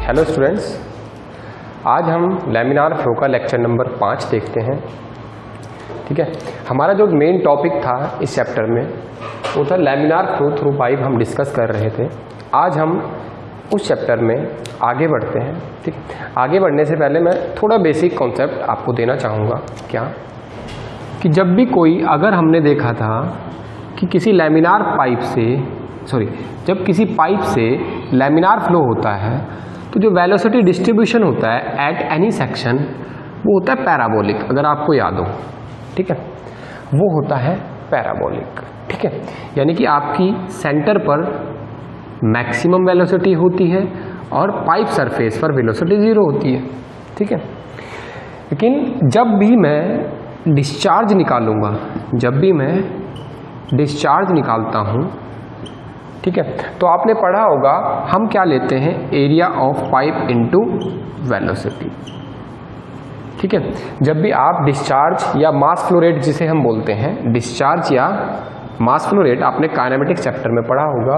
Hello students, आज हम laminar flow का लेक्चर नंबर 5 देखते हैं। ठीक है, हमारा जो मेन टॉपिक था इस चैप्टर में वो था लैमिनार फ्लो थ्रू पाइप, हम डिस्कस कर रहे थे। आज हम उस चैप्टर में आगे बढ़ते हैं। ठीक, आगे बढ़ने से पहले मैं थोड़ा बेसिक कॉन्सेप्ट आपको देना चाहूँगा। क्या कि जब भी कोई, अगर हमने देखा था कि किसी लैमिनार पाइप से जब किसी पाइप से लैमिनार फ्लो होता है तो जो वेलोसिटी डिस्ट्रीब्यूशन होता है एट एनी सेक्शन वो होता है पैराबोलिक। अगर आपको याद हो, ठीक है, वो होता है पैराबोलिक। ठीक है, यानी कि आपकी सेंटर पर मैक्सिमम वेलोसिटी होती है और पाइप सरफेस पर वेलोसिटी 0 होती है। ठीक है, लेकिन जब भी मैं डिस्चार्ज निकालता हूँ, ठीक है, तो आपने पढ़ा होगा हम क्या लेते हैं, area of pipe into velocity. ठीक है, जब भी आप डिस्चार्ज या मास फ्लो रेट जिसे हम बोलते हैं, डिस्चार्ज या मास फ्लो रेट आपने काइनेमेटिक्स चैप्टर में पढ़ा होगा।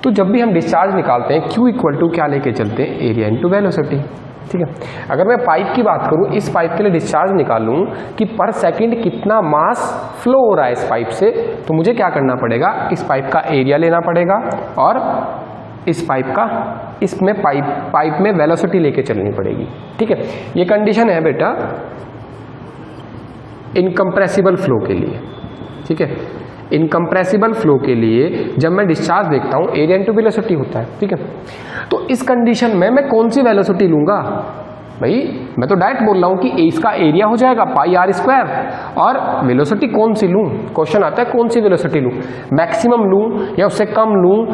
तो जब भी हम डिस्चार्ज निकालते हैं Q इक्वल टू क्या लेके चलते हैं, एरिया इनटू वेलोसिटी। ठीक है, अगर मैं पाइप की बात करूं, इस पाइप के लिए डिस्चार्ज निकालूं कि पर सेकंड कितना मास फ्लो हो रहा है इस पाइप से, तो मुझे क्या करना पड़ेगा, इस पाइप का एरिया लेना पड़ेगा और इस पाइप में वेलोसिटी लेके चलनी पड़ेगी। ठीक है, ये कंडीशन है बेटा इनकम्प्रेसिबल फ्लो के लिए। ठीक है, इनकम्प्रेसिबल फ्लो के लिए जब मैं डिस्चार्ज देखता हूं एरिया इनटू वेलोसिटी होता है। ठीक है, तो इस कंडीशन में मैं कौन सी वेलोसिटी लूंगा भाई, मैं तो डायरेक्ट बोल रहा हूं कि इसका एरिया हो जाएगा पाई आर स्क्वायर और वेलोसिटी कौन सी लूं। क्वेश्चन आता है कौन सी वेलोसिटी लूं, मैक्सिमम लूं या उससे कम लूं।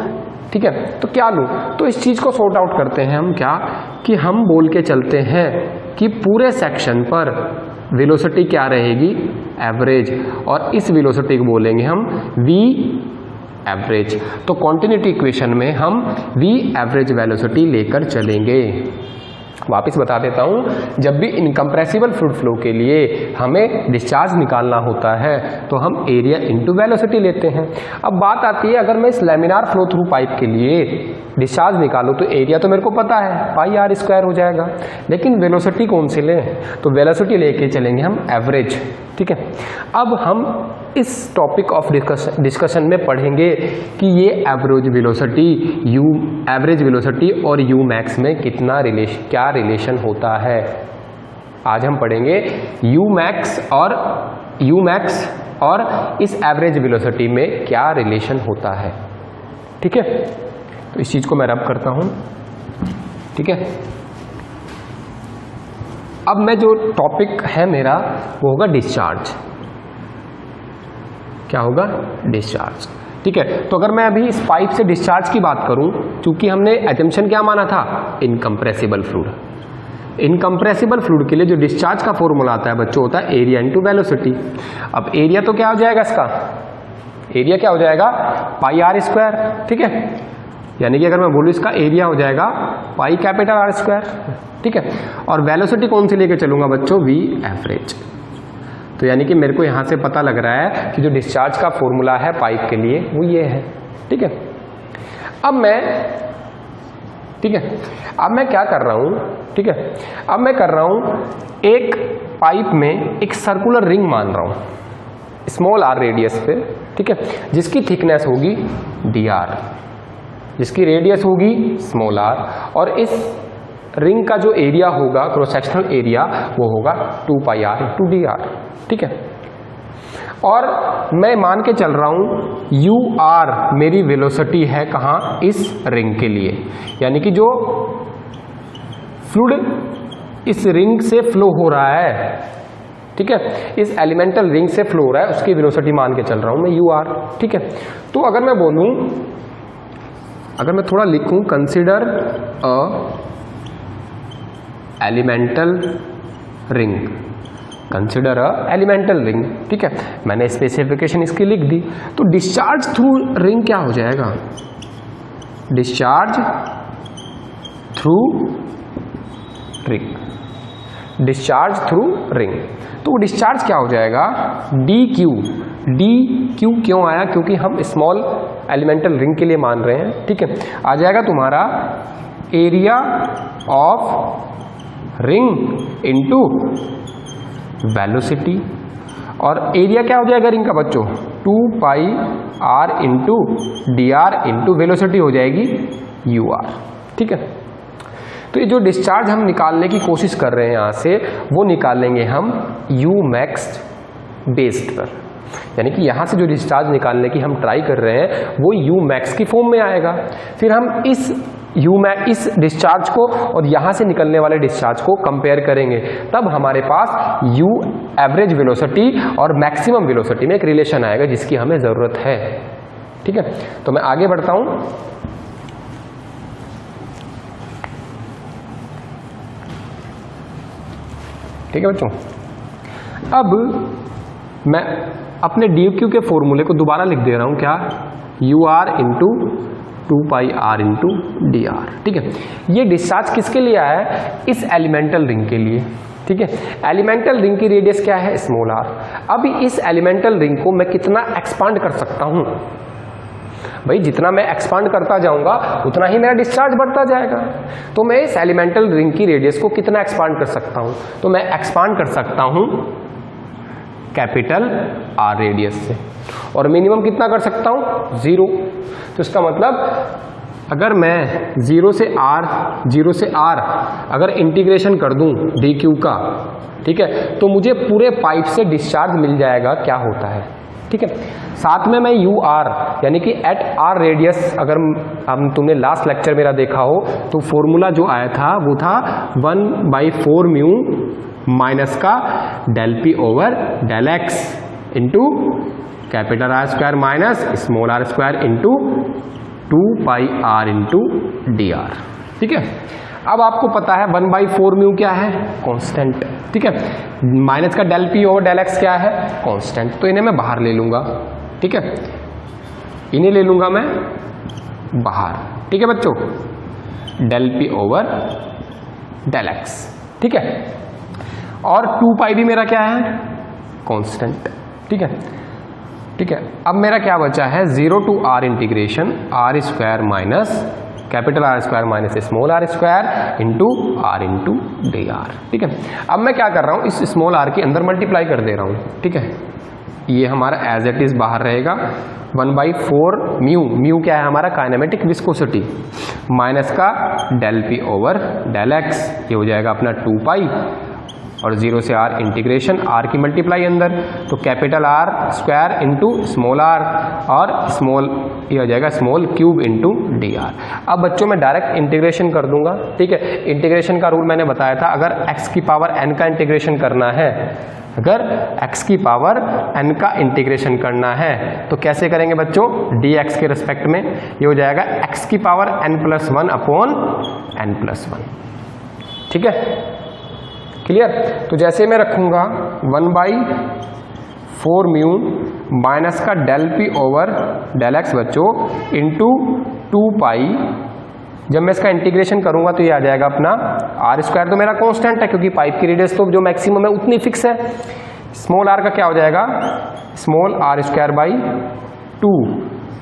ठीक है, तो क्या लूं, तो इस चीज को सॉर्ट आउट करते हैं हम। क्या कि हम बोल के चलते हैं कि पूरे सेक्शन पर वेलोसिटी क्या रहेगी, एवरेज, और इस वेलोसिटी को बोलेंगे हम v एवरेज। तो कॉन्टिन्यूटी इक्वेशन में हम v एवरेज वेलोसिटी लेकर चलेंगे। वापस बता देता हूं, जब भी इनकम्प्रेसिबल फ्लूइड फ्लो के लिए हमें डिस्चार्ज निकालना होता है तो हम एरिया इनटू वेलोसिटी लेते हैं। अब बात आती है, अगर मैं इस लैमिनार फ्लो थ्रू पाइप के लिए डिस्चार्ज निकालूं तो एरिया तो मेरे को पता है पाई आर स्क्वायर हो जाएगा, लेकिन वेलोसिटी कौन सी लें, तो वेलोसिटी लेके चलेंगे हम एवरेज। ठीक है, अब हम इस टॉपिक ऑफ डिस्कशन में पढ़ेंगे कि ये एवरेज वेलोसिटी और यू मैक्स में क्या रिलेशन होता है। आज हम पढ़ेंगे यू मैक्स और इस एवरेज वेलोसिटी में क्या रिलेशन होता है। ठीक है, तो इस चीज को मैं रब करता हूं। ठीक है, अब मैं जो टॉपिक है मेरा वो होगा डिस्चार्ज। क्या होगा, डिस्चार्ज। ठीक है, तो अगर मैं अभी इस पाइप से डिस्चार्ज की बात करूं, क्योंकि हमने एजम्पशन क्या माना था, इनकम्प्रेसिबल फ्लूइड। इनकम्प्रेसिबल फ्लूइड के लिए जो डिस्चार्ज का फॉर्मूला आता है बच्चों, होता है एरिया इनटू वेलोसिटी। अब एरिया तो क्या हो जाएगा, इसका एरिया क्या हो जाएगा, पाई आर स्क्वायर। ठीक है, यानी कि अगर मैं बोलूं इसका एरिया हो जाएगा पाई कैपिटल आर स्क्वायर। ठीक है, और वेलोसिटी कौन सी लेके चलूंगा बच्चों, v एवरेज। तो यानी कि मेरे को यहां से पता लग रहा है कि जो डिस्चार्ज का फॉर्मूला है पाइप के लिए वो ये है। ठीक है, अब मैं क्या कर रहा हूं, ठीक है, अब मैं कर रहा हूं एक पाइप में एक सर्कुलर रिंग मान रहा हूं स्मॉल r रेडियस पे। ठीक है, जिसकी थिकनेस होगी dr, जिसकी रेडियस होगी स्मॉल r, और इस रिंग का जो एरिया होगा, क्रॉस सेक्शनल एरिया, वो होगा 2 पाई r इंटू डी आर। ठीक है, और मैं मान के चल रहा हूं यू आर मेरी वेलोसिटी है कहां, इस रिंग के लिए, यानी कि जो फ्लूइड इस रिंग से फ्लो हो रहा है, ठीक है, इस एलिमेंटल रिंग से फ्लो हो रहा है, उसकी वेलोसिटी मान के चल रहा हूं मैं यू आर। ठीक है, तो अगर मैं बोलूं, अगर मैं थोड़ा लिखूं, consider a elemental ring, consider a elemental ring. ठीक है, मैंने स्पेसिफिकेशन इसकी लिख दी। तो डिस्चार्ज थ्रू रिंग क्या हो जाएगा, discharge through ring, discharge through ring. तो डिस्चार्ज क्या हो जाएगा, डी क्यू क्यों आया, क्योंकि हम स्मॉल एलिमेंटल रिंग के लिए मान रहे हैं। ठीक है, आ जाएगा तुम्हारा area of ring into velocity, और एरिया क्या हो जाएगा रिंग का बच्चों, 2 पाई r into d are into velocity हो जाएगी यू आर। ठीक है, तो ये जो डिस्चार्ज हम निकालने की कोशिश कर रहे हैं यहाँ से, वो निकालेंगे हम यू मैक्स बेस्ड पर, यानी कि यहाँ से जो डिस्चार्ज निकालने की हम ट्राई कर रहे हैं वो यू मैक्स की फॉर्म में आएगा। फिर हम इस डिस्चार्ज को और यहाँ से निकलने वाले डिस्चार्ज को कंपेयर करेंगे, तब हमारे पास यू एवरेज वेलोसिटी और मैक्सिमम वेलोसिटी में एक रिलेशन आएगा जिसकी हमें ज़रूरत है। ठीक है, तो मैं आगे बढ़ता हूँ। ठीक है बच्चों, अब मैं अपने डी क्यू के फॉर्मूले को दोबारा लिख दे रहा हूँ, क्या, you are into 2 pi r into d r. ठीक है, ये डिस्चार्ज किसके लिए आया है, इस एलिमेंटल रिंग के लिए। ठीक है, एलिमेंटल रिंग की रेडियस क्या है, स्मॉल आर। अब इस एलिमेंटल रिंग को मैं कितना एक्सपांड कर सकता हूँ, भाई जितना मैं एक्सपांड करता जाऊंगा उतना ही मेरा डिस्चार्ज बढ़ता जाएगा। तो मैं इस एलिमेंटल रिंग की रेडियस को कितना एक्सपांड कर सकता हूँ, तो मैं एक्सपांड कर सकता हूँ कैपिटल आर रेडियस से, और मिनिमम कितना कर सकता हूँ, 0। तो इसका मतलब अगर मैं 0 से r अगर इंटीग्रेशन कर दूं डी क्यू का, ठीक है, तो मुझे पूरे पाइप से डिस्चार्ज मिल जाएगा क्या होता है। ठीक है, साथ में मैं यू आर यानी कि एट आर रेडियस, अगर हम तुमने लास्ट लेक्चर मेरा देखा हो तो फॉर्मूला जो आया था वो था 1/4 म्यू माइनस का del P over del x into capital R square minus small r square into 2 pi r into d r. ठीक है, अब आपको पता है 1/4 म्यू क्या है, कांस्टेंट। ठीक है, माइनस का del P over del x क्या है, कांस्टेंट। तो इन्हें मैं बाहर ले लूंगा। ठीक है, इन्हें ले लूंगा मैं बाहर। ठीक है बच्चों, del P over del x. ठीक है, और 2 पाई भी मेरा क्या है, कांस्टेंट। ठीक है, ठीक है, अब मेरा क्या बचा है, 0 to r integration r square minus capital R square minus small r square into r into d r. ठीक है, अब मैं क्या कर रहा हूँ, इस स्मॉल आर के अंदर मल्टीप्लाई कर दे रहा हूँ। ठीक है, ये हमारा एज इट इज बाहर रहेगा 1/4 म्यू क्या है हमारा, काइनेमेटिक विस्कोसिटी माइनस का del P over del x, ये हो जाएगा अपना 2 पाई और 0 से आर इंटीग्रेशन आर की मल्टीप्लाई अंदर, तो capital R square into small r और स्मॉल, ये हो जाएगा small cube into d r. अब बच्चों मैं डायरेक्ट इंटीग्रेशन कर दूंगा। ठीक है, इंटीग्रेशन का रूल मैंने बताया था, अगर x की पावर n का इंटीग्रेशन करना है, अगर x की पावर n का इंटीग्रेशन करना है तो कैसे करेंगे बच्चों, dx के रिस्पेक्ट में, ये हो जाएगा x की पावर n+1 अपॉन n+1। ठीक है, क्लियर। तो जैसे मैं रखूंगा 1/4 म्यू माइनस का del P over del x बच्चों इंटू 2 पाई, जब मैं इसका इंटीग्रेशन करूंगा तो ये आ जाएगा अपना आर स्क्वायर, तो मेरा कांस्टेंट है क्योंकि पाइप की रेडियस तो जो मैक्सिमम है उतनी फिक्स है। स्मॉल आर का क्या हो जाएगा, स्मॉल आर स्क्वायर बाई 2।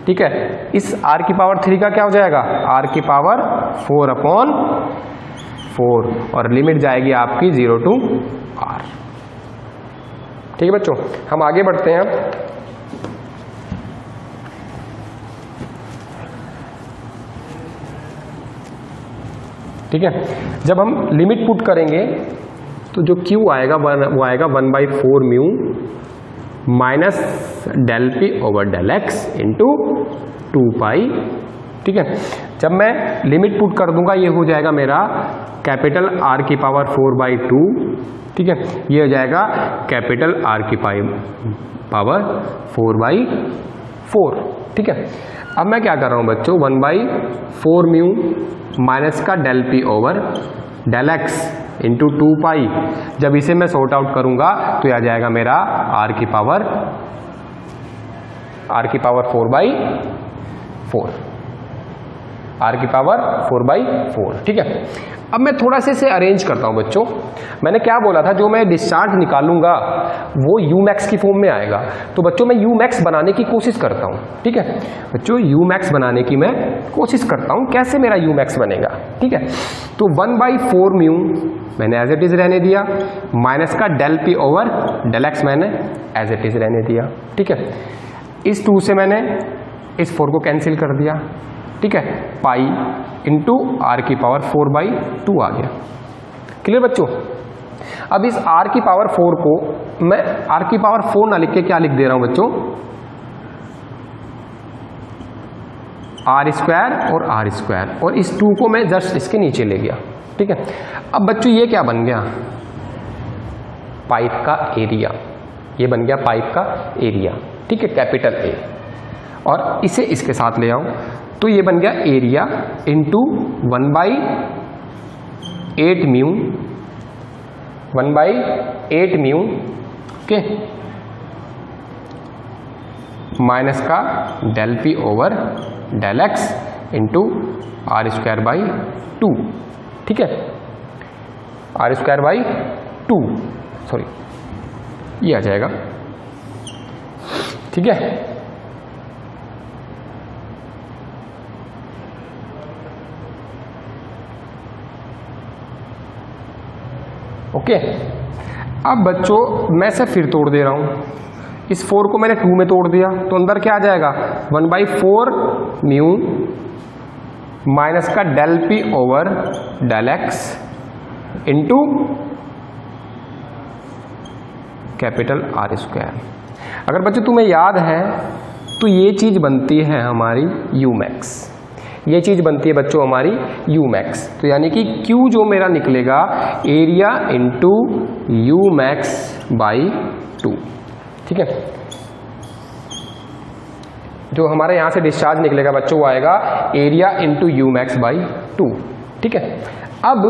ठीक है, इस आर की पावर 3 का क्या हो जाएगा, आर की पावर 4 अपॉन 4, और लिमिट जाएगी आपकी 0 टू आर। ठीक है बच्चों, हम आगे बढ़ते हैं। ठीक है, जब हम लिमिट पुट करेंगे तो जो Q आएगा वो आएगा 1/4 mu minus del P over del x into 2 pi. ठीक है, जब मैं लिमिट पुट कर दूंगा ये हो जाएगा मेरा कैपिटल आर की पावर 4/2। ठीक है, ये हो जाएगा कैपिटल आर की पावर 4/4। ठीक है, अब मैं क्या कर रहा हूँ बच्चों, 1/4 म्यू माइनस का del P over del x into 2 pi, जब इसे मैं सॉर्ट आउट करूंगा तो यह आ जाएगा मेरा आर की पावर 4/4, आर की पावर 4/4। ठीक है, अब मैं थोड़ा सा इसे अरेंज करता हूं बच्चों। मैंने क्या बोला था, जो मैं डिस्चार्ज निकालूंगा वो यूमैक्स की फॉर्म में आएगा। तो बच्चों मैं यूमैक्स बनाने की कोशिश करता हूं, ठीक है बच्चों, यूमैक्स बनाने की मैं कोशिश करता हूं। कैसे मेरा यूमैक्स बनेगा, ठीक है। तो 1/4 म्यू मैंने एज इट इज रहने दिया, माइनस का del P over del x मैंने एज इट इज रहने दिया, ठीक है। इस 2 से मैंने इस 4 को कैंसिल कर दिया, ठीक है, पाई इंटू आर की पावर 4/2 आ गया। क्लियर बच्चों। अब इस आर की पावर 4 को मैं आर की पावर 4 ना लिख के क्या लिख दे रहा हूं बच्चों, आर स्क्वायर और आर स्क्वायर, और इस 2 को मैं जस्ट इसके नीचे ले गया, ठीक है। अब बच्चों ये क्या बन गया, पाइप का एरिया, ये बन गया पाइप का एरिया, ठीक है, कैपिटल ए। और इसे इसके साथ ले आओ तो ये बन गया area into 1/8 mu, 1/8 mu, okay, minus का del P over del x into R square by 2, ठीक है, आर स्क्वायर बाई 2, सॉरी ये आ जाएगा, ठीक है। ओके, अब बच्चों मैं इसे फिर तोड़ दे रहा हूं। इस 4 को मैंने 2 में तोड़ दिया तो अंदर क्या आ जाएगा, 1/4 म्यू माइनस का del P over del x into capital R square. अगर बच्चों तुम्हें याद है तो ये चीज बनती है हमारी यूमैक्स, ये चीज बनती है बच्चों हमारी यूमैक्स। तो यानी कि Q जो मेरा निकलेगा एरिया इंटू यूमैक्स बाई 2, ठीक है। जो हमारे यहां से डिस्चार्ज निकलेगा बच्चों वो आएगा एरिया इंटू यूमैक्स बाई 2, ठीक है। अब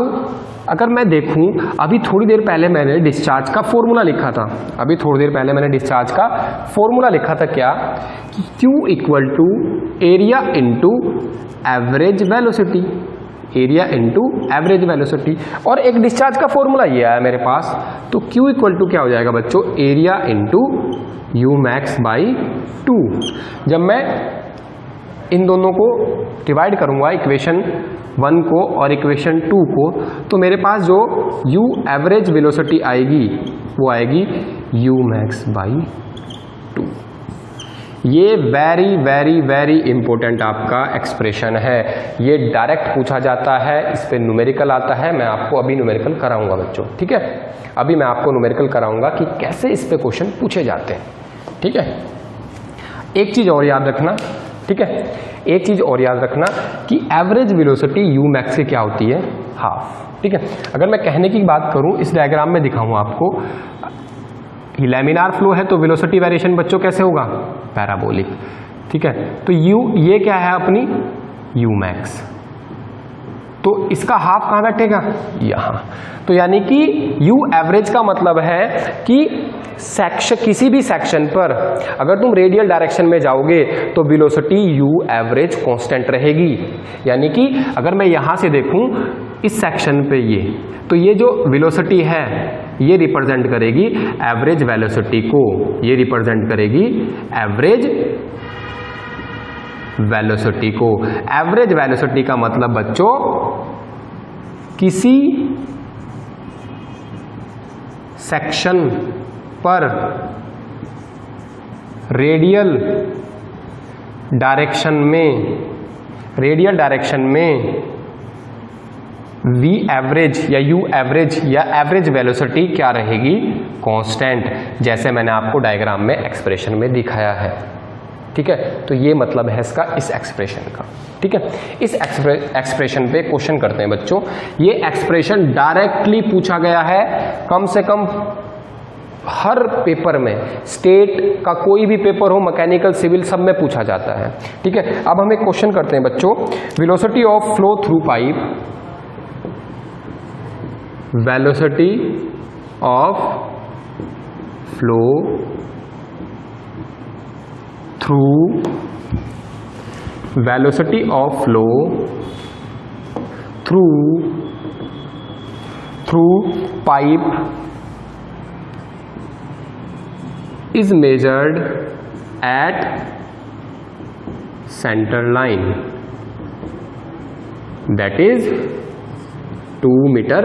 अगर मैं देखूं, अभी थोड़ी देर पहले मैंने डिस्चार्ज का फॉर्मूला लिखा था, अभी थोड़ी देर पहले मैंने डिस्चार्ज का फॉर्मूला लिखा था क्या, कि Q equal to area into average velocity, area into average velocity, और एक डिस्चार्ज का फॉर्मूला ये आया मेरे पास। तो Q इक्वल टू क्या हो जाएगा बच्चों, area into you max by 2। जब मैं इन दोनों को डिवाइड करूंगा, इक्वेशन 1 को और इक्वेशन 2 को, तो मेरे पास जो यू एवरेज वेलोसिटी आएगी वो आएगी यू मैक्स बाई 2। ये वेरी वेरी वेरी इंपॉर्टेंट आपका एक्सप्रेशन है, ये डायरेक्ट पूछा जाता है, इस पे न्यूमेरिकल आता है। मैं आपको अभी न्यूमेरिकल कराऊंगा बच्चों, ठीक है, अभी मैं आपको न्यूमेरिकल कराऊंगा कि कैसे इस पे क्वेश्चन पूछे जाते हैं, ठीक है। एक चीज और याद रखना, ठीक है, एक चीज और याद रखना कि एवरेज वेलोसिटी यू मैक्स से क्या होती है, हाफ, ठीक है। अगर मैं कहने की बात करूं, इस डायग्राम में दिखाऊं आपको कि लैमिनार फ्लो है तो वेलोसिटी वेरिएशन बच्चों कैसे होगा, पैराबोलिक, ठीक है। तो यू ये क्या है अपनी यू मैक्स, तो इसका हाफ कहां बैठेगा, यहां। तो यानी कि यू एवरेज का मतलब है कि सेक्शन, किसी भी सेक्शन पर अगर तुम रेडियल डायरेक्शन में जाओगे तो वेलोसिटी यू एवरेज कांस्टेंट रहेगी। यानी कि अगर मैं यहां से देखूं इस सेक्शन पे तो ये जो वेलोसिटी है ये रिप्रेजेंट करेगी एवरेज वेलोसिटी को, ये रिप्रेजेंट करेगी एवरेज वेलोसिटी को। एवरेज वेलोसिटी का मतलब बच्चों किसी सेक्शन पर रेडियल डायरेक्शन में वी एवरेज या यू एवरेज या एवरेज वेलोसिटी क्या रहेगी, कांस्टेंट, जैसे मैंने आपको डायग्राम में एक्सप्रेशन में दिखाया है, ठीक है। तो ये मतलब है इसका, इस एक्सप्रेशन का, ठीक है। इस एक्सप्रेशन पे क्वेश्चन करते हैं बच्चों। ये एक्सप्रेशन डायरेक्टली पूछा गया है, कम से कम हर पेपर में, स्टेट का कोई भी पेपर हो, मैकेनिकल, सिविल, सब में पूछा जाता है, ठीक है। अब हम एक क्वेश्चन करते हैं बच्चों, velocity of flow through pipe, velocity of flow through, velocity of flow through through pipe is measured at center line, that is 2 meter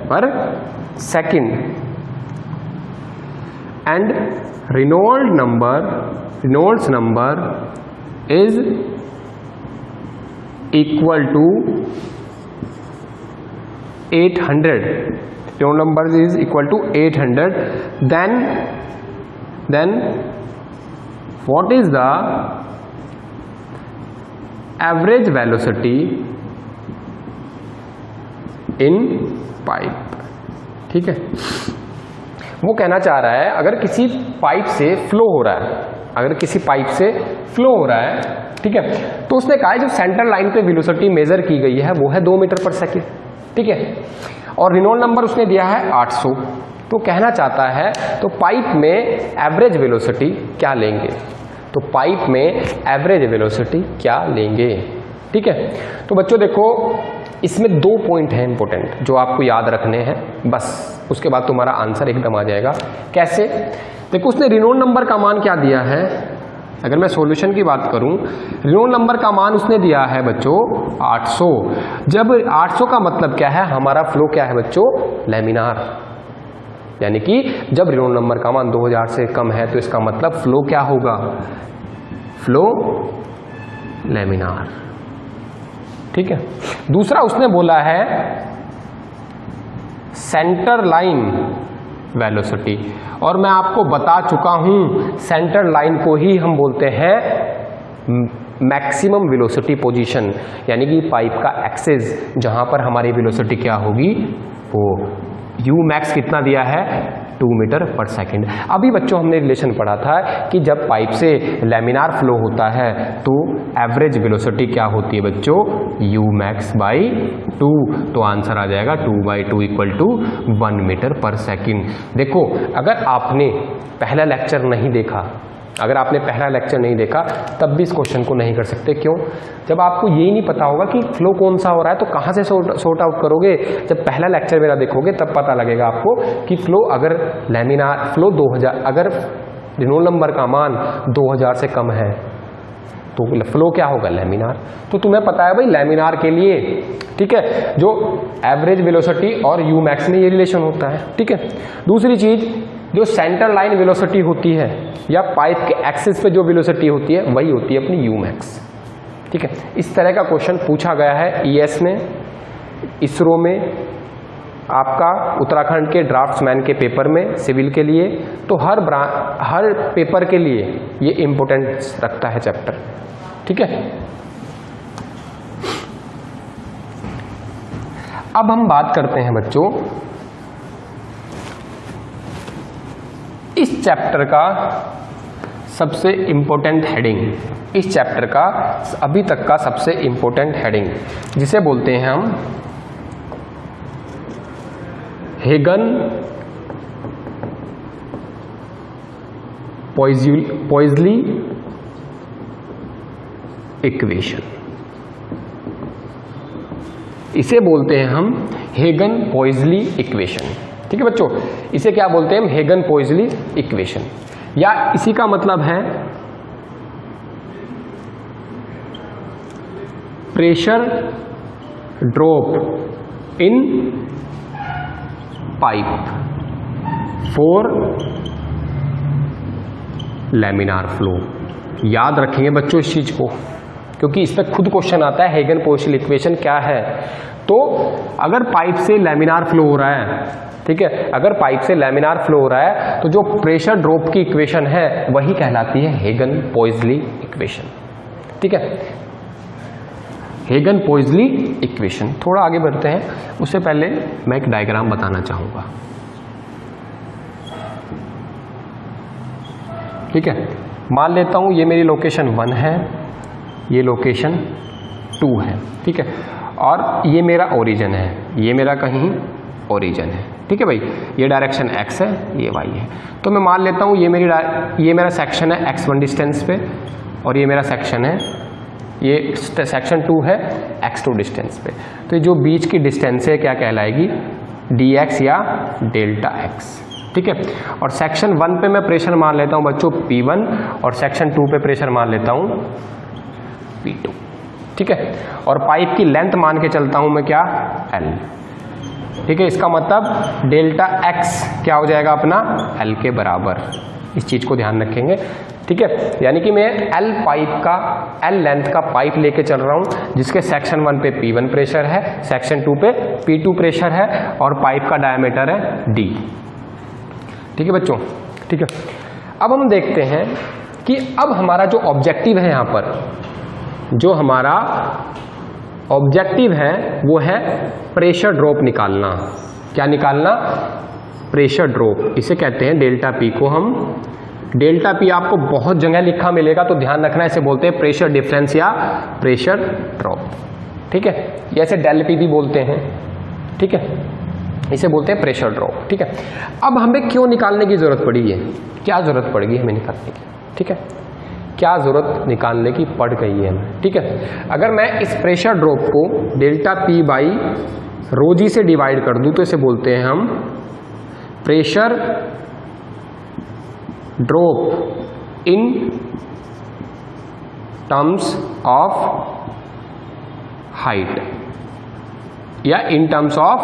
per second, and Reynolds number is equal to 800. Reynolds number is equal to 800. Then what is the average velocity in pipe? ठीक है, वो कहना चाह रहा है अगर किसी pipe से फ्लो हो रहा है, ठीक है, तो उसने कहा है जो सेंटर लाइन पे वेलोसिटी मेजर की गई है वो है 2 मीटर पर सेकेंड, ठीक है, और रेनॉल्ड नंबर उसने दिया है 800। तो कहना चाहता है तो पाइप में एवरेज वेलोसिटी क्या लेंगे, ठीक है। तो बच्चों देखो इसमें 2 पॉइंट हैं इंपॉर्टेंट जो आपको याद रखने हैं, बस उसके बाद तुम्हारा आंसर एकदम आ जाएगा। कैसे? देखो उसने रेनॉल्ड नंबर का मान क्या दिया है, अगर मैं सॉल्यूशन की बात करूं, रेनॉल्ड नंबर का मान उसने दिया है बच्चों 800। जब 800 का मतलब क्या है, हमारा फ्लो क्या है बच्चों, लैमिनार, यानी कि जब रेनॉल्ड नंबर का मान 2000 से कम है तो इसका मतलब फ्लो क्या होगा, फ्लो लैमिनार, ठीक है। दूसरा उसने बोला है सेंटर लाइन वेलोसिटी, और मैं आपको बता चुका हूं सेंटर लाइन को ही हम बोलते हैं मैक्सिमम वेलोसिटी पोजीशन, यानी कि पाइप का एक्सिस जहां पर हमारी वेलोसिटी क्या होगी, वो यू मैक्स कितना दिया है, 2 मीटर पर सेकेंड। अभी बच्चों हमने रिलेशन पढ़ा था कि जब पाइप से लैमिनार फ्लो होता है तो एवरेज वेलोसिटी क्या होती है बच्चों, यू मैक्स बाई 2, तो आंसर आ जाएगा 2/2 इक्वल टू 1 मीटर पर सेकेंड। देखो अगर आपने पहला लेक्चर नहीं देखा, तब भी इस क्वेश्चन को नहीं कर सकते। क्यों? जब आपको यही नहीं पता होगा कि फ्लो कौन सा हो रहा है तो कहाँ से सॉर्ट आउट करोगे। जब पहला लेक्चर मेरा देखोगे तब पता लगेगा आपको कि फ्लो अगर लैमिनार फ्लो 2000, अगर रेनॉल्ड नंबर का मान 2000 से कम है तो फ्लो क्या होगा, लैमिनार। तो तुम्हें पता है भाई लैमिनार के लिए, ठीक है, जो एवरेज वेलोसिटी और यू मैक्स में ये रिलेशन होता है, ठीक है। दूसरी चीज जो सेंटर लाइन वेलोसिटी होती है या पाइप के एक्सिस पे जो वेलोसिटी होती है वही होती है अपनी यू मैक्स, ठीक है। इस तरह का क्वेश्चन पूछा गया है ईएस में, इसरो में, आपका उत्तराखंड के ड्राफ्ट्समैन के पेपर में सिविल के लिए, तो हर पेपर के लिए ये इंपॉर्टेंस रखता है चैप्टर, ठीक है। अब हम बात करते हैं बच्चों इस चैप्टर का सबसे इंपॉर्टेंट हेडिंग, इस चैप्टर का अभी तक का सबसे इंपॉर्टेंट हेडिंग, जिसे बोलते हैं हम हेगन पॉइज़ली इक्वेशन। इसे बोलते हैं हम हेगन पॉइज़ली इक्वेशन, ठीक है बच्चों। इसे क्या बोलते हैं हम, हेगन पॉइज़ली इक्वेशन, या इसी का मतलब है pressure drop in pipe for laminar flow. याद रखेंगे बच्चों इस चीज को, क्योंकि इस पर खुद क्वेश्चन आता है हेगन पॉइज़ली इक्वेशन क्या है। तो अगर पाइप से लैमिनार फ्लो हो रहा है, ठीक है, अगर पाइप से लैमिनार फ्लो हो रहा है तो जो प्रेशर ड्रॉप की इक्वेशन है वही कहलाती है हेगन पॉइज़ली इक्वेशन, ठीक है, हेगन पॉइज़ली इक्वेशन। थोड़ा आगे बढ़ते हैं, उससे पहले मैं एक डायग्राम बताना चाहूंगा, ठीक है। मान लेता हूं ये मेरी लोकेशन 1 है, ये लोकेशन 2 है, ठीक है, और ये मेरा ओरिजिन है, ये मेरा कहीं ओरिजिन है, ठीक है भाई। ये डायरेक्शन x है, ये y है। तो मैं मान लेता हूँ ये मेरा सेक्शन है x1 डिस्टेंस पे, और ये मेरा सेक्शन है, ये सेक्शन 2 है x2 डिस्टेंस पे। तो जो बीच की डिस्टेंस है क्या कहलाएगी, dx या डेल्टा x, ठीक है। और सेक्शन 1 पे मैं प्रेशर मान लेता हूं बच्चों P1 और सेक्शन 2 पे प्रेशर मान लेता हूं P2, ठीक है। और पाइप की लेंथ मान के चलता हूं मैं क्या, L, ठीक है। इसका मतलब डेल्टा x क्या हो जाएगा अपना, L के बराबर। इस चीज को ध्यान रखेंगे, ठीक है। यानी कि मैं L पाइप का, L लेंथ का पाइप लेके चल रहा हूं जिसके सेक्शन 1 पे P1 प्रेशर है, सेक्शन 2 पे P2 प्रेशर है और पाइप का डायमीटर है D, ठीक है बच्चों, ठीक है। अब हम देखते हैं कि अब हमारा जो ऑब्जेक्टिव है, यहां पर जो हमारा ऑब्जेक्टिव है वो है प्रेशर ड्रॉप निकालना। क्या निकालना, प्रेशर ड्रॉप, इसे कहते हैं डेल्टा P को हम, डेल्टा P आपको बहुत जगह लिखा मिलेगा तो ध्यान रखना, इसे बोलते हैं प्रेशर डिफरेंस या प्रेशर ड्रॉप, ठीक है। जैसे डेल P भी बोलते हैं, ठीक है, इसे बोलते हैं प्रेशर ड्रॉप, ठीक है। अब हमें क्यों निकालने की जरूरत पड़ी है, क्या जरूरत पड़ेगी हमें निकालने की, ठीक है, क्या जरूरत निकालने की पड़ गई है हमें, ठीक है। अगर मैं इस प्रेशर ड्रॉप को डेल्टा P बाई रो जी से डिवाइड कर दूं तो इसे बोलते हैं हम pressure drop in terms of height या इन टर्म्स ऑफ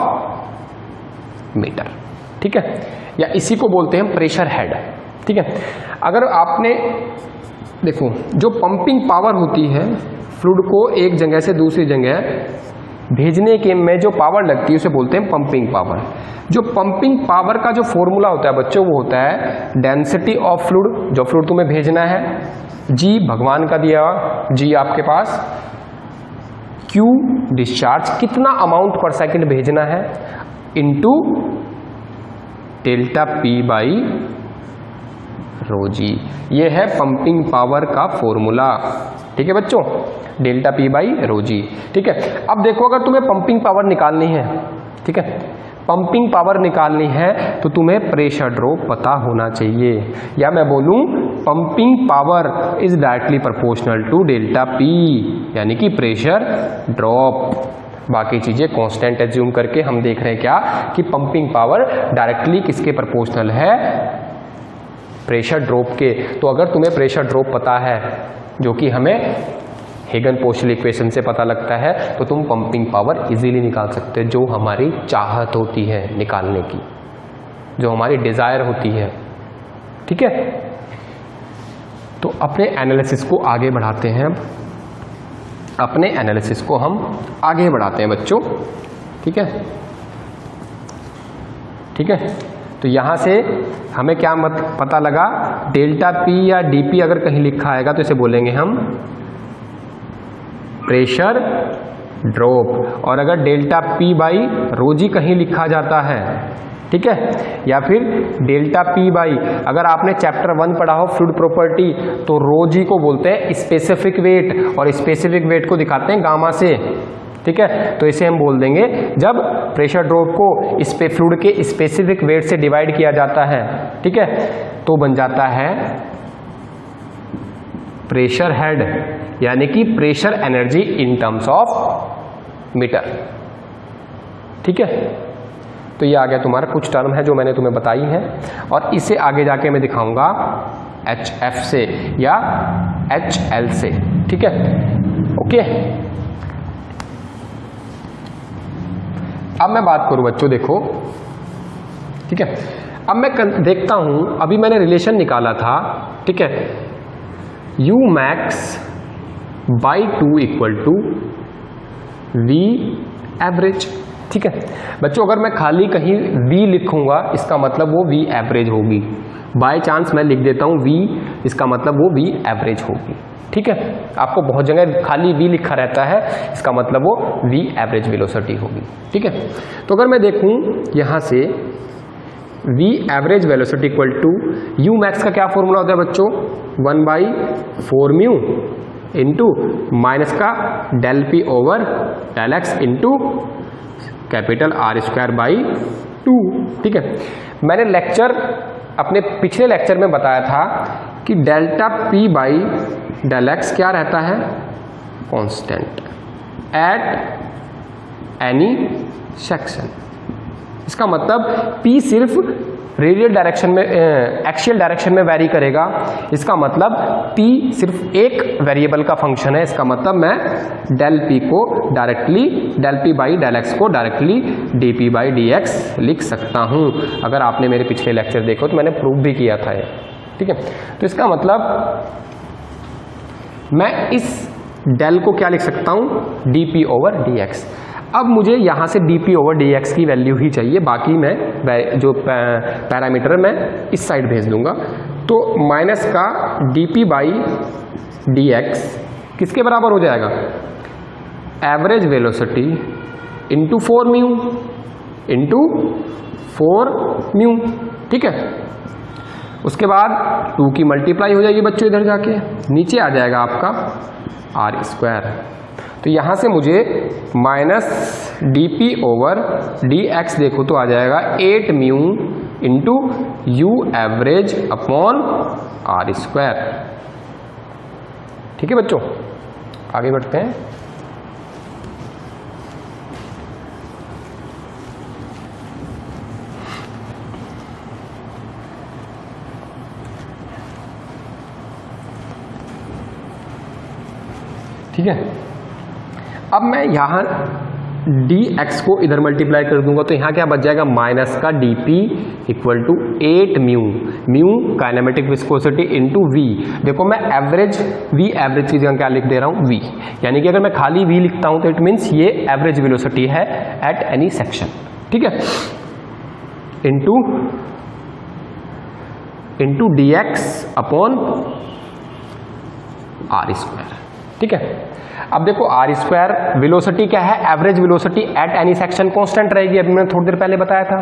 मीटर, ठीक है, या इसी को बोलते हैं प्रेशर हेड, ठीक है। अगर आपने देखो, जो पंपिंग पावर होती है फ्लूइड को एक जगह से दूसरी जगह भेजने के में जो पावर लगती है उसे बोलते हैं पंपिंग पावर। जो पंपिंग पावर का जो फॉर्मूला होता है बच्चों वो होता है डेंसिटी ऑफ फ्लूइड, जो फ्लूइड तुम्हें भेजना है, जी भगवान का दिया जी आपके पास, क्यू डिस्चार्ज कितना अमाउंट पर सेकंड भेजना है, into delta P by rho g, ये है पंपिंग पावर का फॉर्मूला, ठीक है बच्चों, delta P by rho g, ठीक है। अब देखो, अगर तुम्हें पंपिंग पावर निकालनी है, ठीक है, पंपिंग पावर निकालनी है तो तुम्हें प्रेशर ड्रॉप पता होना चाहिए, या मैं बोलूं pumping power is directly proportional to delta P, यानी कि प्रेशर ड्रॉप। बाकी चीजें कांस्टेंट एज्यूम करके हम देख रहे हैं क्या, कि पंपिंग पावर डायरेक्टली किसके प्रोपोर्शनल है, प्रेशर ड्रॉप के। तो अगर तुम्हें प्रेशर ड्रॉप पता है, जो कि हमें हेगन-पोशल इक्वेशन से पता लगता है, तो तुम पंपिंग पावर इजीली निकाल सकते हो, जो हमारी चाहत होती है निकालने की, जो हमारी डिजायर होती है, ठीक है। तो अपने एनालिसिस को आगे बढ़ाते हैं, अपने एनालिसिस को हम आगे बढ़ाते हैं बच्चों, ठीक है, ठीक है। तो यहां से हमें क्या पता लगा, डेल्टा P या dP अगर कहीं लिखा आएगा तो इसे बोलेंगे हम प्रेशर ड्रॉप, और अगर डेल्टा P बाई रो जी कहीं लिखा जाता है, ठीक है, या फिर डेल्टा P बाई, अगर आपने चैप्टर 1 पढ़ा हो फ्लूइड प्रॉपर्टी, तो रो जी को बोलते हैं स्पेसिफिक वेट, और स्पेसिफिक वेट को दिखाते हैं गामा से, ठीक है। तो इसे हम बोल देंगे, जब प्रेशर ड्रॉप को इस पे फ्लूइड के स्पेसिफिक वेट से डिवाइड किया जाता है, ठीक है, तो बन जाता है प्रेशर हेड, यानी कि pressure energy in terms of metre, ठीक है। तो ये आ गया तुम्हारा, कुछ टर्म है जो मैंने तुम्हें बताई है, और इसे आगे जाके मैं दिखाऊंगा HF से या HL से, ठीक है, ओके। अब मैं बात करूं बच्चों, देखो, ठीक है, अब मैं देखता हूं, अभी मैंने रिलेशन निकाला था, ठीक है, U max by 2 equal to V average, ठीक है बच्चों। अगर मैं खाली कहीं V लिखूंगा इसका मतलब वो V एवरेज होगी, बाय चांस मैं लिख देता हूं V, इसका मतलब वो V एवरेज होगी, ठीक है। आपको बहुत जगह खाली V लिखा रहता है, इसका मतलब वो V एवरेज वेलोसिटी होगी, ठीक है। तो अगर मैं देखूं यहां से V average velocity equal to U max का क्या फॉर्मूला होता है बच्चों, 1/4 म्यू इंटू माइनस का del P over del x into capital R square by 2, ठीक है। मैंने लेक्चर, अपने पिछले लेक्चर में बताया था कि delta P by del x क्या रहता है, कांस्टेंट एट एनी सेक्शन, इसका मतलब p सिर्फ रेडियल डायरेक्शन में, एक्सियल डायरेक्शन में वैरी करेगा। इसका मतलब p सिर्फ एक वेरिएबल का फंक्शन है। इसका मतलब मैं डेल p को directly, del p by del x को डायरेक्टली dp बाई dx लिख सकता हूं। अगर आपने मेरे पिछले लेक्चर देखो तो मैंने प्रूव भी किया था ये, ठीक है। तो इसका मतलब मैं इस डेल को क्या लिख सकता हूं, dp ओवर dx। अब मुझे यहाँ से dp ओवर dx की वैल्यू ही चाहिए, बाकी मैं जो पैरामीटर मैं इस साइड भेज दूंगा। तो माइनस का dp बाई dx किसके बराबर हो जाएगा, average velocity into 4 mu into 4 mu, ठीक है। उसके बाद 2 की मल्टीप्लाई हो जाएगी बच्चों, इधर जाके नीचे आ जाएगा आपका आर स्क्वायर। तो यहाँ से मुझे माइनस dp ओवर dx देखो तो आ जाएगा 8 mu into u average upon r square, ठीक है बच्चों। आगे बढ़ते हैं। ठीक है, अब मैं यहाँ dx को इधर मल्टीप्लाई कर दूंगा तो यहाँ क्या बच जाएगा, माइनस का dp equal to 8 mu, mu kinematic viscosity into v। देखो मैं एवरेज, v एवरेज की जगह क्या लिख दे रहा हूँ, v, यानी कि अगर मैं खाली v लिखता हूँ तो इट मीन्स ये एवरेज वेलोसिटी है एट एनी सेक्शन, ठीक है, into dx upon r square, ठीक है। अब देखो आर स्क्वायर वेलोसिटी क्या है, average velocity at any section constant रहेगी। अभी मैंने थोड़ी देर पहले बताया था,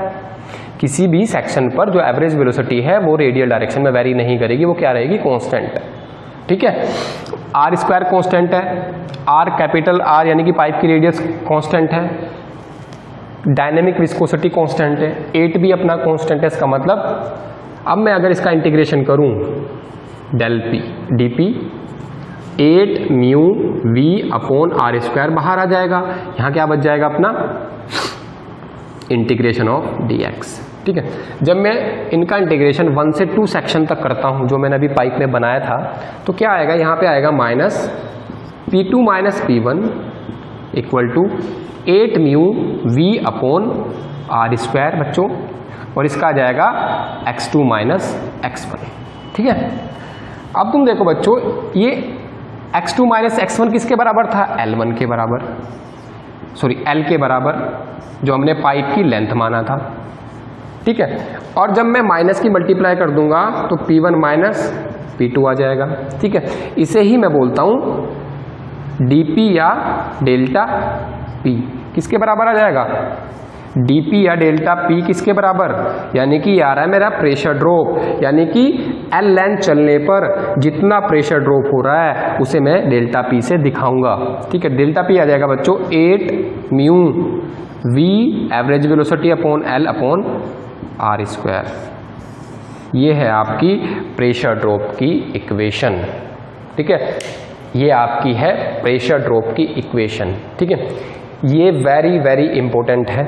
किसी भी सेक्शन पर जो एवरेज वेलोसिटी है वो रेडियल डायरेक्शन में वेरी नहीं करेगी, वो क्या रहेगी, कांस्टेंट, ठीक है। आर स्क्वायर कांस्टेंट है, आर कैपिटल आर यानी कि पाइप की रेडियस कांस्टेंट है, डायनेमिक विस्कोसिटी कांस्टेंट है, 8 भी अपना कांस्टेंट है। इसका मतलब अब मैं अगर इसका इंटीग्रेशन करूं, del p dp 8 mu v upon r square बाहर आ जाएगा। यहाँ क्या बच जाएगा अपना, इंटीग्रेशन ऑफ dx, ठीक है। जब मैं इनका इंटीग्रेशन 1 से 2 सेक्शन तक करता हूँ, जो मैंने अभी पाइप में बनाया था, तो क्या आएगा, यहाँ पे आएगा minus p2 minus p1 equal to 8 mu v upon r square बच्चों, और इसका आ जाएगा x2 माइनस x1, ठीक है। अब तुम देखो बच्चों, ये x2 माइनस x1 किसके बराबर था, L1 के बराबर, सॉरी L के बराबर, जो हमने पाइप की लेंथ माना था, ठीक है। और जब मैं माइनस की मल्टीप्लाई कर दूंगा तो P1 माइनस P2 आ जाएगा, ठीक है। इसे ही मैं बोलता हूं dP या डेल्टा P किसके बराबर आ जाएगा, dP या डेल्टा P किसके बराबर, यानी कि आ रहा है मेरा प्रेशर ड्रॉप, यानी कि L लेंथ चलने पर जितना प्रेशर ड्रॉप हो रहा है उसे मैं डेल्टा P से दिखाऊंगा, ठीक है। डेल्टा P आ जाएगा बच्चों 8 mu v average velocity upon L upon r square. ये है आपकी प्रेशर ड्रॉप की इक्वेशन, ठीक है। ये आपकी है प्रेशर ड्रॉप की इक्वेशन, ठीक है। ये वेरी वेरी इंपॉर्टेंट है,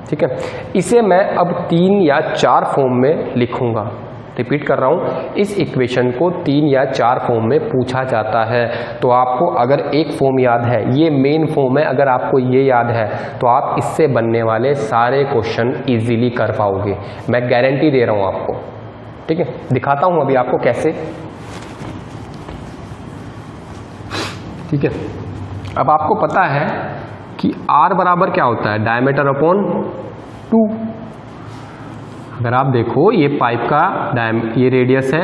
ठीक है। इसे मैं अब 3 या 4 फॉर्म में लिखूंगा। रिपीट कर रहा हूं, इस इक्वेशन को 3 या 4 फॉर्म में पूछा जाता है। तो आपको अगर एक फॉर्म याद है, ये मेन फॉर्म है, अगर आपको ये याद है तो आप इससे बनने वाले सारे क्वेश्चन इजीली कर पाओगे, मैं गारंटी दे रहा हूं आपको, ठीक है। दिखाता हूं अभी आपको कैसे, ठीक है। अब आपको पता है कि R बराबर क्या होता है, डायमीटर अपॉन 2। अगर आप देखो ये पाइप का ये रेडियस है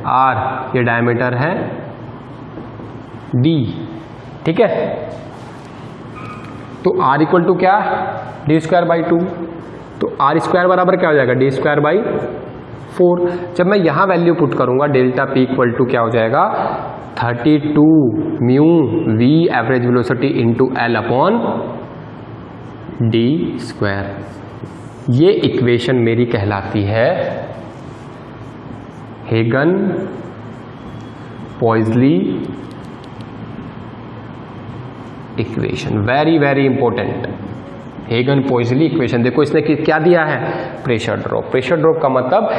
R, ये डायमीटर है D, ठीक है। तो R इक्वल टू क्या, डी स्क्वायर बाई 2। तो R स्क्वायर बराबर क्या हो जाएगा, डी स्क्वायर बाई 4। जब मैं यहाँ वैल्यू पुट करूंगा डेल्टा P इक्वल टू क्या हो जाएगा, 32 mu v average velocity into L upon d square. ये इक्वेशन मेरी कहलाती है Hagen Poiseuille equation, very very important, Hagen Poiseuille equation. देखो इसने क्या दिया है, प्रेशर ड्रॉप। प्रेशर ड्रॉप का मतलब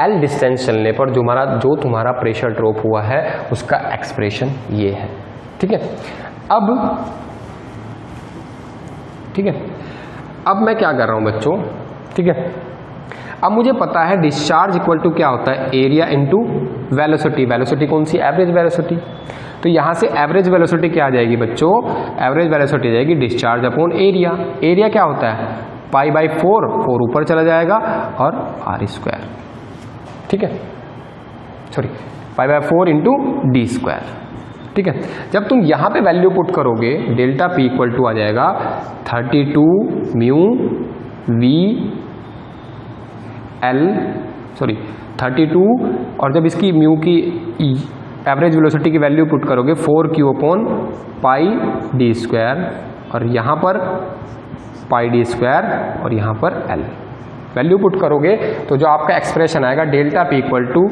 L डिस्टेंस चलने पर जो तुम्हारा प्रेशर ड्रॉप हुआ है उसका एक्सप्रेशन ये है। ठीक है, अब मैं क्या कर रहा हूं बच्चों, ठीक है, अब मुझे पता है डिस्चार्ज इक्वल टू क्या होता है, एरिया इंटू वेलोसिटी। वेलोसिटी कौन सी, एवरेज वेलोसिटी। तो यहां से एवरेज वेलोसिटी क्या आ जाएगी बच्चों, एवरेज वेलोसिटी जाएगी डिस्चार्ज अपॉन एरिया। एरिया क्या होता है, पाई बाई 4 ऊपर चला जाएगा और आर स्क्वायर, ठीक है, sorry pi by 4 into D square. ठीक है, जब तुम यहां पे वैल्यू पुट करोगे डेल्टा पी इक्वल टू आ जाएगा 32 म्यू वी एल, सॉरी 32, और जब इसकी म्यू की एवरेज वेलोसिटी की वैल्यू पुट करोगे 4q upon pi d square, और यहाँ पर पाई डी स्क्वायर और यहाँ पर एल वैल्यू पुट करोगे तो जो आपका एक्सप्रेशन आएगा delta p equal to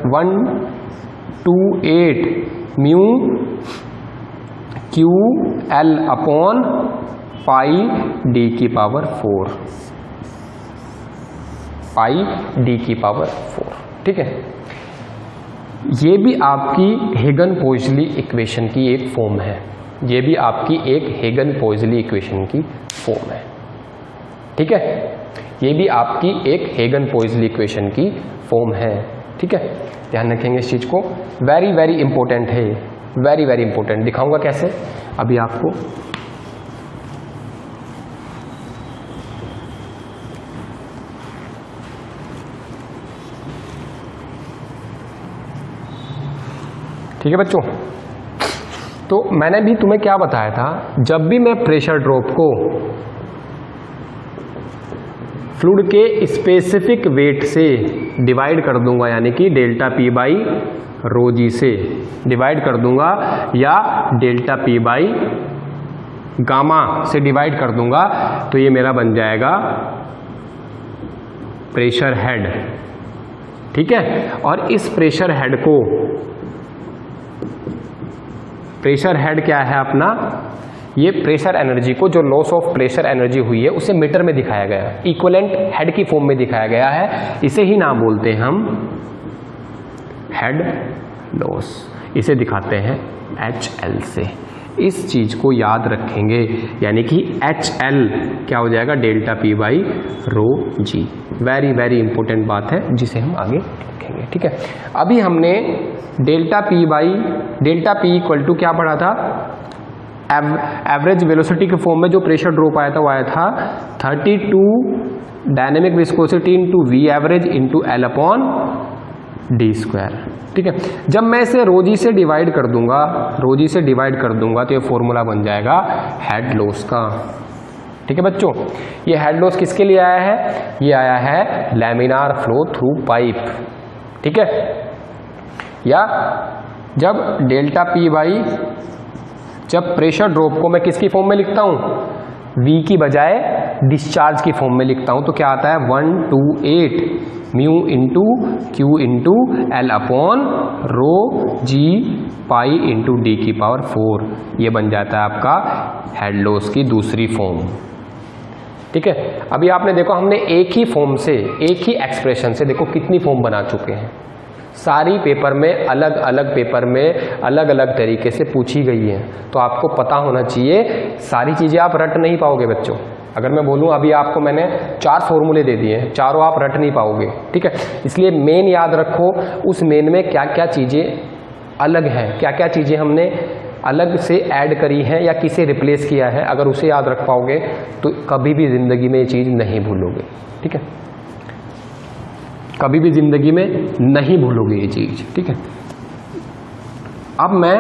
128 mu q l upon pi d की पावर 4, पाई डी की पावर 4। ठीक है, ये भी आपकी हेगन-पोइसली इक्वेशन की एक फॉर्म है, ये भी आपकी एक हेगन-पोइसली इक्वेशन की फॉर्म है। ठीक है, ये भी आपकी एक हेगन-पोइसली इक्वेशन की फॉर्म है। ठीक है, ध्यान रखेंगे इस चीज को, वेरी वेरी इंपॉर्टेंट है, वेरी वेरी इंपॉर्टेंट। दिखाऊंगा कैसे अभी आपको। ठीक है बच्चों, तो मैंने भी तुम्हें क्या बताया था, जब भी मैं प्रेशर ड्रॉप को फ्लूइड के स्पेसिफिक वेट से डिवाइड कर दूंगा, यानी कि डेल्टा पी बाई रो जी से डिवाइड कर दूंगा, या डेल्टा पी बाई गामा से डिवाइड कर दूंगा, तो ये मेरा बन जाएगा प्रेशर हेड। ठीक है, और इस प्रेशर हेड को, प्रेशर हेड क्या है अपना, ये प्रेशर एनर्जी को, जो लॉस ऑफ प्रेशर एनर्जी हुई है उसे मीटर में दिखाया गया है, इक्विवेलेंट हेड की फॉर्म में दिखाया गया है। इसे ही नाम बोलते हैं हम हेड लॉस, इसे दिखाते हैं HL से। इस चीज को याद रखेंगे, यानी कि HL क्या हो जाएगा, delta p by rho g. Very very important बात है जिसे हम आगे रखेंगे। ठीक है, अभी हमने डेल्टा पी इक्वल टू क्या पढ़ा था, एवरेज वेलोसिटी के फॉर्म में जो प्रेशर ड्रॉप आया था वो आया था 32 dynamic viscosity into v average into L upon d square. ठीक है, जब मैं इसे रोजी से डिवाइड कर दूंगा, तो ये फॉर्मूला बन जाएगा हेड लॉस का। ठीक है बच्चों, ये हेड लॉस किसके लिए आया है, ये आया है लैमिनार फ्लो थ्रू पाइप। ठीक है, या जब डेल्टा पी बाई, जब प्रेशर ड्रॉप को मैं किसकी फॉर्म में लिखता हूं, V की बजाय डिस्चार्ज की फॉर्म में लिखता हूं, तो क्या आता है 128 mu into Q into L upon rho g pi into d की पावर 4। ये बन जाता है आपका हेड लॉस की दूसरी फॉर्म। ठीक है, अभी आपने देखो हमने एक ही फॉर्म से, एक ही एक्सप्रेशन से देखो कितनी फॉर्म बना चुके हैं। सारी पेपर में अलग अलग तरीके से पूछी गई है, तो आपको पता होना चाहिए। सारी चीज़ें आप रट नहीं पाओगे बच्चों। अगर मैं बोलूं अभी आपको मैंने 4 फॉर्मूले दे दिए हैं, चारों आप रट नहीं पाओगे। ठीक है, इसलिए मेन याद रखो, उस मेन में क्या क्या चीज़ें अलग हैं, क्या क्या चीज़ें हमने अलग से ऐड करी हैं या किसे रिप्लेस किया है। अगर उसे याद रख पाओगे तो कभी भी ज़िंदगी में ये चीज़ नहीं भूलोगे। ठीक है, कभी भी जिंदगी में नहीं भूलोगे ये चीज। ठीक है, अब मैं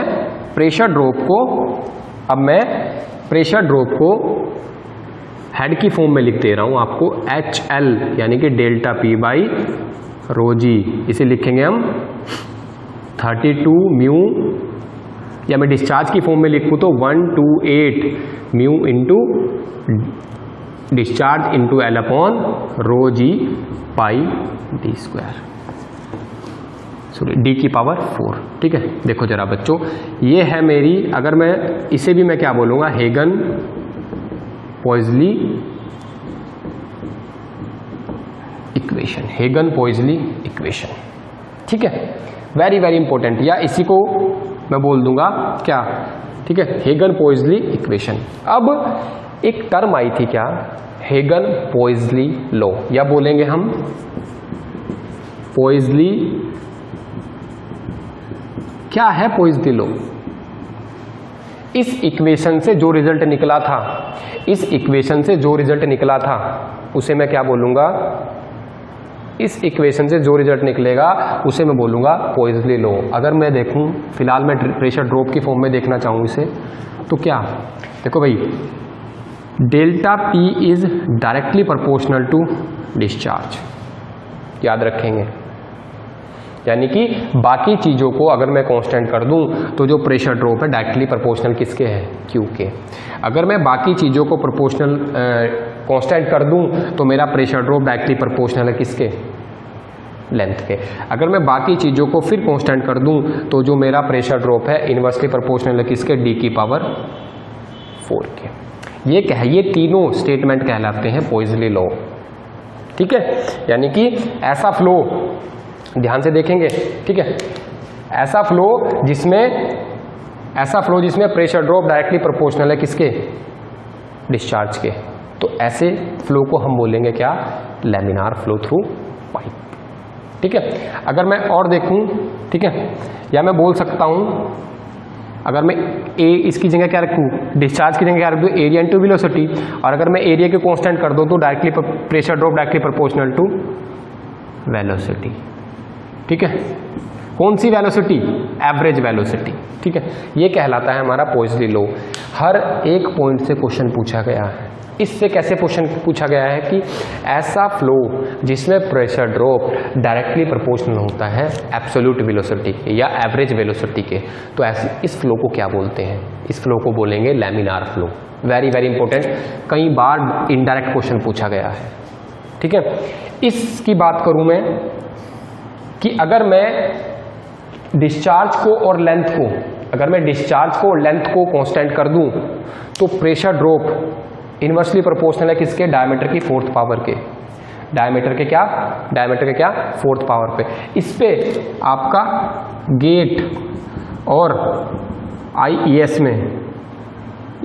प्रेशर ड्रॉप को हेड की फॉर्म में लिख दे रहा हूं आपको, HL यानी कि डेल्टा पी बाई रो जी। इसे लिखेंगे हम 32 म्यू, या मैं डिस्चार्ज की फॉर्म में लिखूं तो 128 mu into discharge into L upon rho g pi d square, sorry d की पावर 4। ठीक है, देखो जरा बच्चों, ये है मेरी, अगर मैं इसे भी मैं क्या बोलूँगा, हेगन पॉइजली इक्वेशन, हेगन-पॉइजली इक्वेशन। ठीक है, वेरी वेरी इंपॉर्टेंट, या इसी को मैं बोल दूंगा क्या, ठीक है, हेगन-पॉइजली इक्वेशन। अब एक टर्म आई थी क्या, हेगन-पॉइजली लॉ, या बोलेंगे हम पॉइजली, क्या है पॉइजली लॉ? इस इक्वेशन से जो रिजल्ट निकला था, इस इक्वेशन से जो रिजल्ट निकला था उसे मैं क्या बोलूंगा, इस इक्वेशन से जो रिजल्ट निकलेगा उसे मैं बोलूंगा पॉइजली लॉ। अगर मैं देखूं, फिलहाल मैं प्रेशर ड्रॉप की फॉर्म में देखना चाहूं इसे, तो क्या, देखो भाई, delta p is directly proportional to discharge, याद रखेंगे। यानी कि बाकी चीज़ों को अगर मैं कांस्टेंट कर दूं तो जो प्रेशर ड्रॉप है डायरेक्टली प्रोपोर्शनल किसके है, क्यू के। अगर मैं बाकी चीज़ों को प्रोपोर्शनल कांस्टेंट कर दूं तो मेरा प्रेशर ड्रॉप डायरेक्टली प्रोपोर्शनल है किसके, लेंथ के। अगर मैं बाकी चीज़ों को फिर कांस्टेंट कर दूं तो जो मेरा प्रेशर ड्रॉप है इनवर्सली प्रोपोर्शनल है किसके, डी की पावर 4 के। ये तीनों स्टेटमेंट कहलाते हैं पॉइजली लॉ। ठीक है, यानी कि ऐसा फ्लो, ध्यान से देखेंगे, ठीक है, ऐसा फ्लो जिसमें प्रेशर ड्रॉप डायरेक्टली प्रोपोर्शनल है किसके, डिस्चार्ज के, तो ऐसे फ्लो को हम बोलेंगे क्या, लैमिनार फ्लो थ्रू पाइप। ठीक है, अगर मैं और देखूं, ठीक है, या मैं बोल सकता हूं, अगर मैं इसकी जगह क्या रखूं, डिस्चार्ज की जगह क्या रख दूं, एरिया इनटू वेलोसिटी, और अगर मैं एरिया के कांस्टेंट कर दूं तो directly pressure drop directly proportional to velocity. ठीक है, कौन सी वेलोसिटी, एवरेज वेलोसिटी। ठीक है, ये कहलाता है हमारा पॉइजली लॉ। हर एक पॉइंट से क्वेश्चन पूछा गया है। इससे कैसे क्वेश्चन पूछा गया है कि ऐसा फ्लो जिसमें प्रेशर ड्रॉप डायरेक्टली प्रोपोर्शनल होता है एब्सोल्यूट वेलोसिटी के या एवरेज वेलोसिटी के, तो ऐसे इस फ्लो को क्या बोलते हैं, इस फ्लो को बोलेंगे laminar flow. Very very important, कई बार इनडायरेक्ट क्वेश्चन पूछा गया है। ठीक है, इसकी बात करूं मैं कि अगर मैं डिस्चार्ज को और लेंथ को, अगर मैं डिस्चार्ज को और लेंथ को कांस्टेंट कर दूं तो प्रेशर ड्रॉप इनवर्सली प्रोपोर्शनल है किसके, डायमीटर की 4th पावर के, डायमीटर के क्या, 4th पावर पे। इस पे आपका गेट और IES में,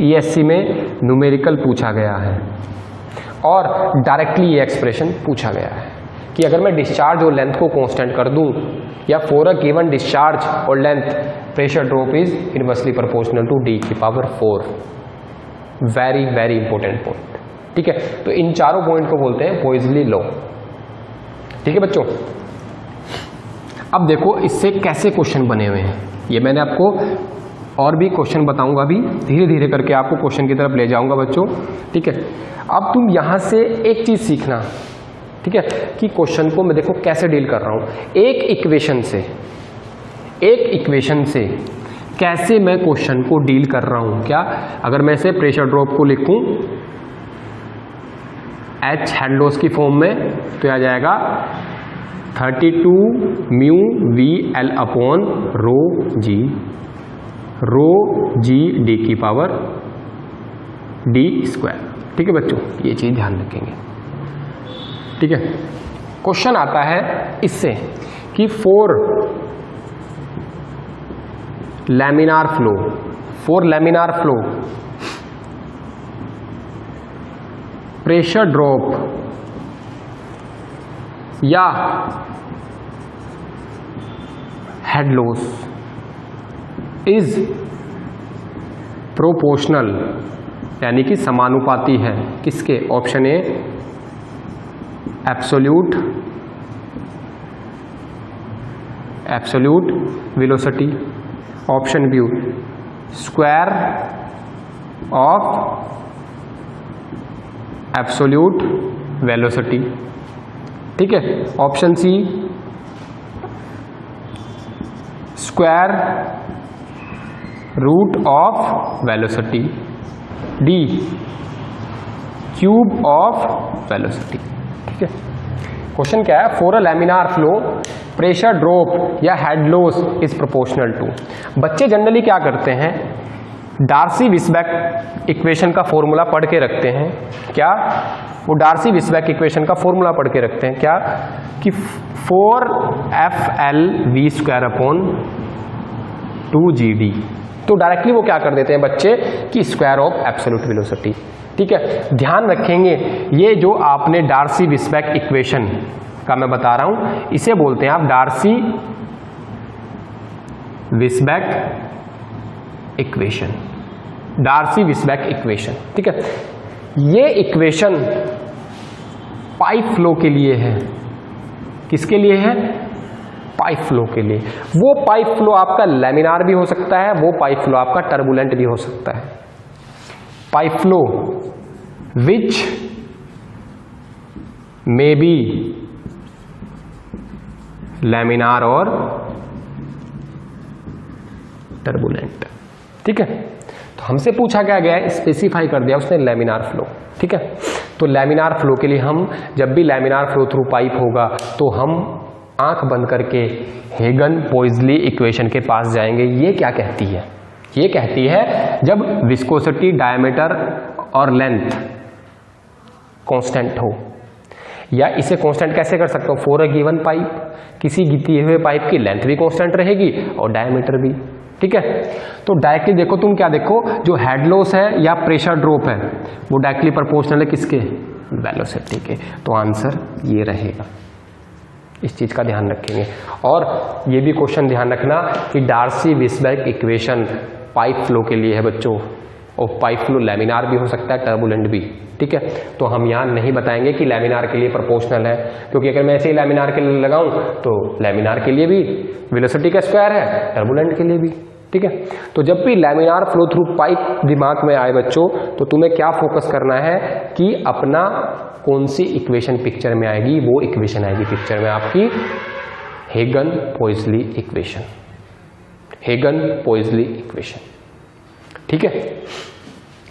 ESC में न्यूमेरिकल पूछा गया है और डायरेक्टली ये एक्सप्रेशन पूछा गया है कि अगर मैं डिस्चार्ज और लेंथ को कांस्टेंट कर दूं या फॉर अ गिवन डिस्चार्ज और length pressure drop is inversely proportional to d की power 4। Very very important point. ठीक है, तो इन चारों पॉइंट को बोलते हैं पॉइजली लॉ। ठीक है बच्चों, अब देखो इससे कैसे क्वेश्चन बने हुए हैं, ये मैंने आपको और भी क्वेश्चन बताऊंगा, अभी धीरे धीरे करके आपको क्वेश्चन की तरफ ले जाऊंगा बच्चों। ठीक है, अब तुम यहां से एक चीज सीखना, ठीक है, कि क्वेश्चन को मैं देखो कैसे डील कर रहा हूं। एक इक्वेशन से कैसे मैं क्वेश्चन को डील कर रहा हूं। क्या, अगर मैं इसे प्रेशर ड्रॉप को लिखूं H हेड लॉस की फॉर्म में तो आ जाएगा 32 mu v L upon rho G D की पावर डी स्क्वायर। ठीक है बच्चों, ये चीज ध्यान रखेंगे। ठीक है, क्वेश्चन आता है इससे कि for laminar flow pressure drop या हेड लॉस इज प्रोपोर्शनल, यानी कि समानुपाती है किसके, option A absolute velocity, option B square of absolute velocity. ठीक है, option C square root of velocity, D cube of velocity. ठीक है, क्वेश्चन क्या है, for a laminar flow pressure drop या head loss is proportional to. बच्चे generally क्या करते हैं डार्सी-विस्बैक इक्वेशन का फॉर्मूला पढ़ के रखते हैं क्या, वो डार्सी-विस्बैक इक्वेशन का फॉर्मूला पढ़ के रखते हैं क्या कि 4FL_2GD। तो डायरेक्टली वो क्या कर देते हैं बच्चे कि स्क्वायर ऑफ एब्सोल्यूट वेलोसिटी। ठीक है, ध्यान रखेंगे ये जो आपने डार्सी-विस्बैक इक्वेशन का मैं बता रहा हूं, इसे बोलते हैं आप डार्सी-विस्बैक इक्वेशन, डार्सी-विस्बैक इक्वेशन। ठीक है, ये इक्वेशन पाइप फ्लो के लिए है। किसके लिए है? पाइप फ्लो के लिए। वो पाइप फ्लो आपका लैमिनार भी हो सकता है, वो पाइप फ्लो आपका टर्बुलेंट भी हो सकता है। Pipe flow which may be laminar और टर्बुलेंट। ठीक है, तो हमसे पूछा क्या गया है, स्पेसिफाई कर दिया उसने लैमिनार फ्लो। ठीक है, तो लैमिनार फ्लो के लिए हम जब भी लैमिनार फ्लो थ्रू पाइप होगा तो हम आंख बंद करके हेगन-पोइज़ली इक्वेशन के पास जाएंगे। ये क्या कहती है? ये कहती है जब विस्कोसिटी, डायमीटर और लेंथ कांस्टेंट हो, या इसे कांस्टेंट कैसे कर सकते हो, फॉर अ गिवन पाइप, किसी दिए हुए पाइप की लेंथ भी कांस्टेंट रहेगी और डायमीटर भी। ठीक है, तो डायरेक्टली देखो, तुम क्या देखो, जो हेड लॉस है या प्रेशर ड्रॉप है वो डायरेक्टली प्रोपोर्शनल है किसके? वेलोसिटी के। तो आंसर ये रहेगा। इस चीज का ध्यान रखेंगे। और ये भी क्वेश्चन ध्यान रखना कि डार्सी-विस्बैक इक्वेशन पाइप फ्लो के लिए है बच्चों, और पाइप फ्लो लैमिनार भी हो सकता है, टर्बुलेंट भी। ठीक है, तो हम यहाँ नहीं बताएंगे कि लैमिनार के लिए प्रोपोर्शनल है, क्योंकि अगर मैं ऐसे ही लैमिनार के लिए लगाऊं तो लैमिनार के लिए भी वेलोसिटी का स्क्वायर है, टर्बुलेंट के लिए भी। ठीक है, तो जब भी लैमिनार फ्लो थ्रू पाइप दिमाग में आए बच्चों, तो तुम्हें क्या फोकस करना है कि अपना कौन सी इक्वेशन पिक्चर में आएगी, वो इक्वेशन आएगी पिक्चर में आपकी हेगन-पोइज़ली इक्वेशन, हेगन-पोइज़ली इक्वेशन। ठीक है,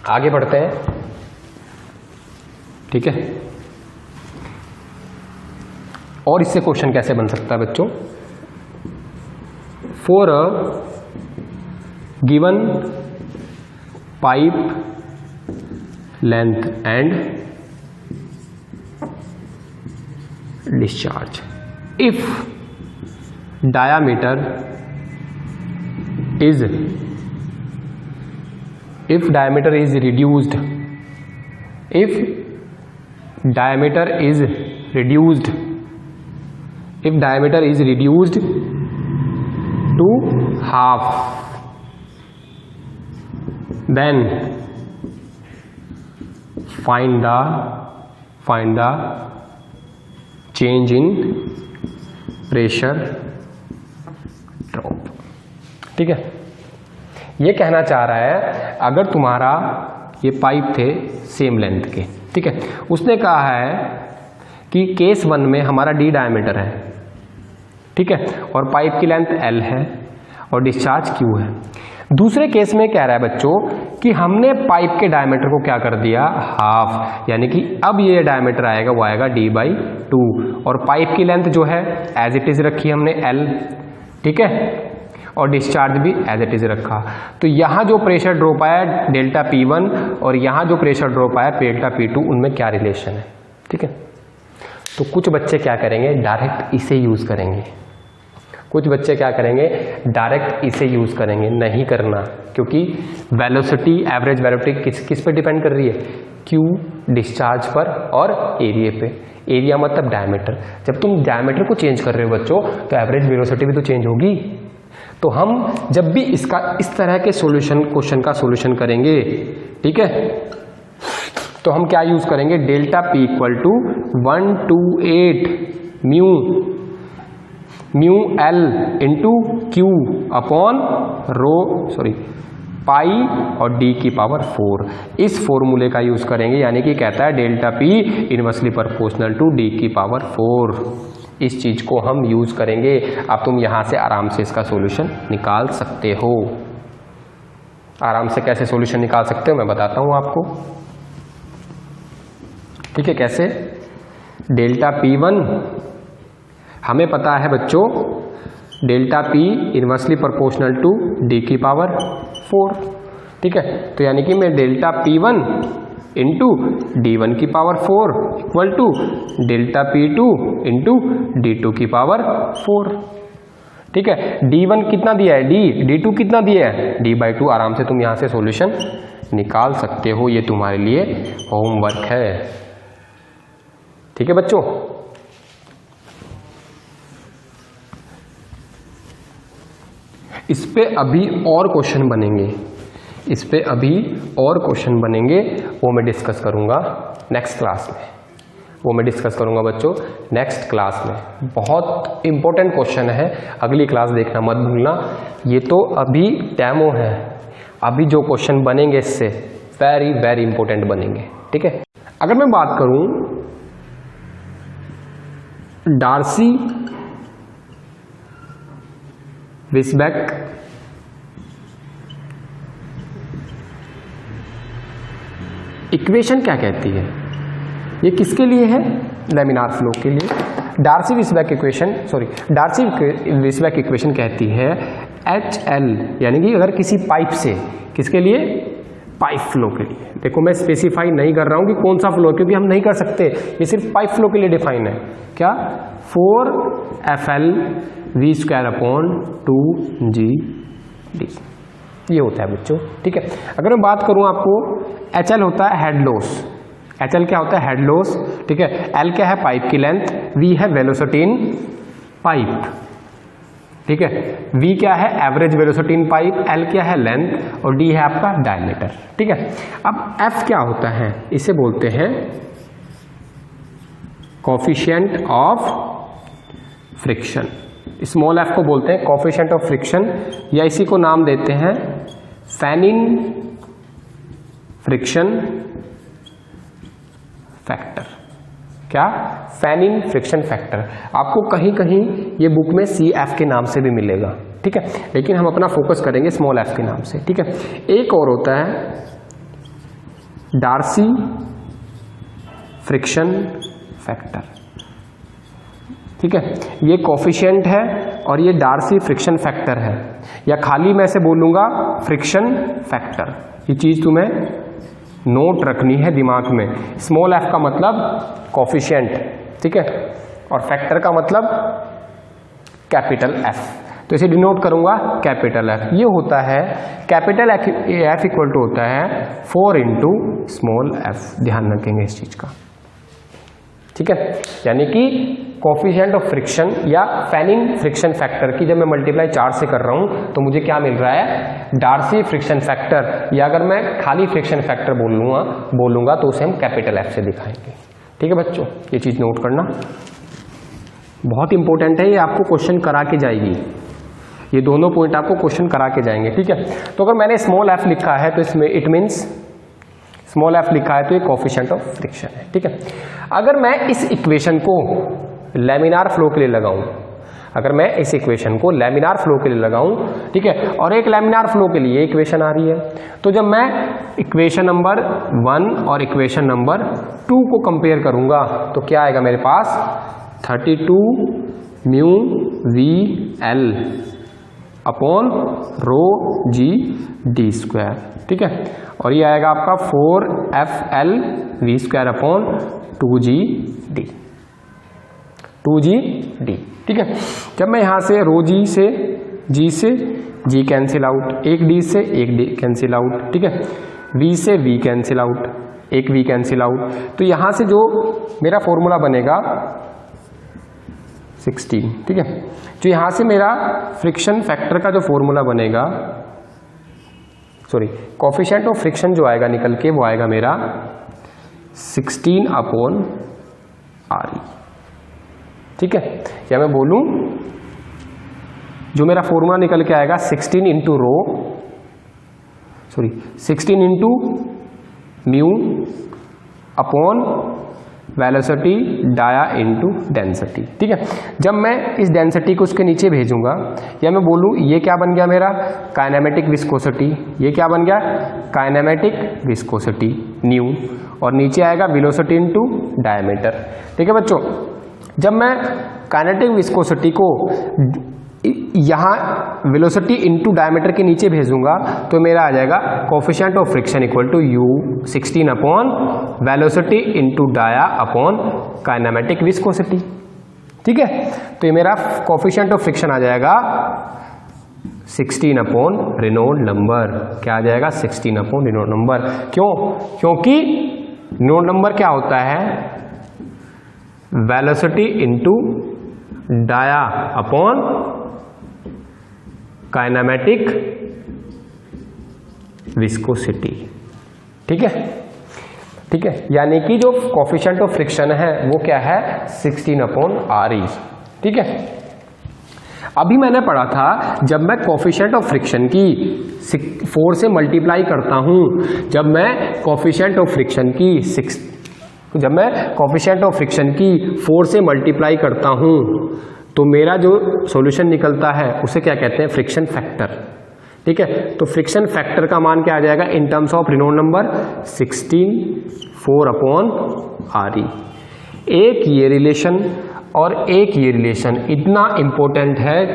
आगे बढ़ते हैं। ठीक है, और इससे क्वेश्चन कैसे बन सकता है बच्चों, for a given pipe length and discharge, if diameter is reduced, if diameter is reduced to half, then find the change in pressure drop. ठीक है, ये कहना चाह रहा है अगर तुम्हारा ये पाइप थे सेम लेंथ के, ठीक है, उसने कहा है कि केस 1 में हमारा d डायमीटर है, ठीक है, और पाइप की लेंथ l है और डिस्चार्ज q है। दूसरे केस में कह रहा है बच्चों कि हमने पाइप के डायमीटर को क्या कर दिया, हाफ, यानी कि अब ये डायमीटर आएगा वो आएगा d/2, और पाइप की लेंथ जो है एज इट इज रखी हमने l, ठीक है, और डिस्चार्ज भी एज इट इज रखा। तो यहाँ जो प्रेशर ड्रॉप आया डेल्टा P1 और यहाँ जो प्रेशर ड्रॉप आया डेल्टा P2, उनमें क्या रिलेशन है। ठीक है, तो कुछ बच्चे क्या करेंगे, डायरेक्ट इसे यूज करेंगे, कुछ बच्चे क्या करेंगे, डायरेक्ट इसे यूज करेंगे। नहीं करना, क्योंकि वेलोसिटी, एवरेज वेलोसिटी किस पे डिपेंड कर रही है, Q डिस्चार्ज पर और एरिया पे। एरिया मतलब डायमीटर। जब तुम डायमीटर को चेंज कर रहे हो बच्चों तो एवरेज वेलोसिटी भी तो चेंज होगी। तो हम जब भी इसका इस तरह के सॉल्यूशन, क्वेश्चन का सॉल्यूशन करेंगे, ठीक है, तो हम क्या यूज करेंगे, delta P = 128 mu L into Q upon pi और d⁴। इस फॉर्मूले का यूज करेंगे, यानी कि कहता है delta P inversely proportional to d⁴। इस चीज को हम यूज करेंगे। अब तुम यहां से आराम से इसका सॉल्यूशन निकाल सकते हो। आराम से कैसे सॉल्यूशन निकाल सकते हो मैं बताता हूं आपको। ठीक है, कैसे, डेल्टा P1 हमें पता है बच्चों, delta P inversely proportional to d⁴। ठीक है। तो यानी कि मैं डेल्टा P1 इंटू D1 की power 4 equal to delta P2 into D2 की पावर 4, ठीक है। D1 कितना दिया है, D2 कितना दिया है, D/2। आराम से तुम यहां से सॉल्यूशन निकाल सकते हो, ये तुम्हारे लिए होमवर्क है, ठीक है बच्चों। इस पे अभी और क्वेश्चन बनेंगे, इस पे अभी और क्वेश्चन बनेंगे, वो मैं डिस्कस करूंगा नेक्स्ट क्लास में, वो मैं डिस्कस करूंगा बच्चों नेक्स्ट क्लास में। बहुत इंपॉर्टेंट क्वेश्चन है, अगली क्लास देखना मत भूलना। ये तो अभी डेमो है, अभी जो क्वेश्चन बनेंगे इससे वेरी वेरी इंपॉर्टेंट बनेंगे, ठीक है। अगर मैं बात करूं डार्सी विस्बेक इक्वेशन क्या कहती है, ये किसके लिए है, लैमिनार फ्लो के लिए। डार्सी विस्बेक इक्वेशन, डार्सी विस्बेक इक्वेशन कहती है HL, यानी कि अगर किसी पाइप से, किसके लिए, पाइप फ्लो के लिए। देखो मैं स्पेसिफाई नहीं कर रहा हूं कि कौन सा फ्लो, क्योंकि हम नहीं कर सकते, ये सिर्फ पाइप फ्लो के लिए डिफाइन है। क्या, 4FL V²/2GD, ये होता है बच्चों, ठीक है। अगर मैं बात करूं आपको, HL होता है हेड लॉस, HL क्या होता है, हेड लॉस, ठीक है। L क्या है, पाइप की लेंथ, V है वेलोसिटी इन पाइप, ठीक है। V क्या है, एवरेज वेलोसिटी इन पाइप, L क्या है, लेंथ, और D है आपका डायमीटर, ठीक है। अब F क्या होता है, इसे बोलते हैं coefficient of friction, small f को बोलते हैं कोफिशिएंट ऑफ फ्रिक्शन, या इसी को नाम देते हैं फैनिन फ्रिक्शन फैक्टर। क्या, फैनिन फ्रिक्शन फैक्टर। आपको कहीं कहीं ये बुक में CF के नाम से भी मिलेगा, ठीक है, लेकिन हम अपना फोकस करेंगे स्मॉल f के नाम से, ठीक है। एक और होता है डार्सी फ्रिक्शन फैक्टर, ठीक है। ये कोफिशिएंट है और ये डार्सी फ्रिक्शन फैक्टर है, या खाली मैं से बोलूंगा फ्रिक्शन फैक्टर। ये चीज तुम्हें नोट रखनी है दिमाग में। स्मॉल f का मतलब कोफिशिएंट, ठीक है, और फैक्टर का मतलब कैपिटल F, तो इसे डिनोट करूंगा कैपिटल F। ये होता है कैपिटल F इक्वल टू होता है 4 इंटू स्मॉल f, ध्यान रखेंगे इस चीज का, ठीक है। यानी कि कोफिशिएंट ऑफ फ्रिक्शन या फैनिन फ्रिक्शन फैक्टर की जब मैं मल्टीप्लाई 4 से कर रहा हूं तो मुझे क्या मिल रहा है, डार्सी फ्रिक्शन फैक्टर, या अगर मैं खाली फ्रिक्शन फैक्टर बोलूंगा तो उसे हम कैपिटल F से दिखाएंगे, ठीक है बच्चों। ये चीज नोट करना बहुत इंपॉर्टेंट है, ये आपको क्वेश्चन करा के जाएगी, ये दोनों पॉइंट आपको क्वेश्चन करा के जाएंगे, ठीक है। तो अगर मैंने स्मॉल f लिखा है तो इसमें इट मीन्स स्मॉल f लिखा है तो ये कोफिशिएंट ऑफ फ्रिक्शन है, ठीक है। अगर मैं इस इक्वेशन को लैमिनार फ्लो के लिए लगाऊं, अगर मैं इस इक्वेशन को लैमिनार फ्लो के लिए लगाऊं, ठीक है, और एक लैमिनार फ्लो के लिए इक्वेशन आ रही है, तो जब मैं इक्वेशन नंबर 1 और इक्वेशन नंबर 2 को कंपेयर करूंगा तो क्या आएगा मेरे पास, 32 mu VL upon rho G/d², ठीक है, और ये आएगा आपका 4FL V²/2GD, ठीक है। जब मैं यहां से रो G से G कैंसिल आउट, एक D से एक D कैंसिल आउट, ठीक है, V से V कैंसिल आउट, एक V कैंसिल आउट, तो यहां से जो मेरा फॉर्मूला बनेगा 16, ठीक है। जो यहां से मेरा फ्रिक्शन फैक्टर का जो फॉर्मूला बनेगा, कोफिशिएंट ऑफ फ्रिक्शन जो आएगा निकल के, वो आएगा मेरा 16/RE, ठीक है। या मैं बोलूं जो मेरा फॉर्मूला निकल के आएगा 16 into mu upon velocity dia into density, ठीक है। जब मैं इस डेंसिटी को उसके नीचे भेजूंगा, या मैं बोलूं ये क्या बन गया मेरा, काइनेमेटिक विस्कोसिटी, ये क्या बन गया, काइनेमेटिक विस्कोसिटी न्यू, और नीचे आएगा वेलोसिटी इंटू डायमीटर, ठीक है बच्चों। जब मैं काइनेटिक विस्कोसिटी को यहाँ वेलोसिटी इनटू डायमीटर के नीचे भेजूंगा तो मेरा आ जाएगा coefficient of friction equal to u 16 upon velocity into dia upon kinematic viscosity. ठीक है, तो ये मेरा कोफिशिएंट ऑफ फ्रिक्शन आ जाएगा 16 अपॉन रेनॉल्ड नंबर। क्या आ जाएगा? 16 अपॉन रेनॉल्ड नंबर। क्यों? क्योंकि रेनॉल्ड नंबर क्या होता है? Velocity into dia upon kinematic viscosity. ठीक है, ठीक है, यानी कि जो कोफिशिएंट ऑफ फ्रिक्शन है वो क्या है? 16 अपॉन RE। ठीक है, अभी मैंने पढ़ा था जब मैं कोफिशिएंट ऑफ फ्रिक्शन की 4 से मल्टीप्लाई करता हूं, जब मैं कोफिशिएंट ऑफ फ्रिक्शन की 4 से मल्टीप्लाई करता हूं तो मेरा जो सॉल्यूशन निकलता है उसे क्या कहते हैं? Friction factor. ठीक है, तो फ्रिक्शन फैक्टर का मान क्या आ जाएगा in terms of Reynold number? 16 4 upon RE। एक ये रिलेशन और एक ये रिलेशन इतना इंपॉर्टेंट है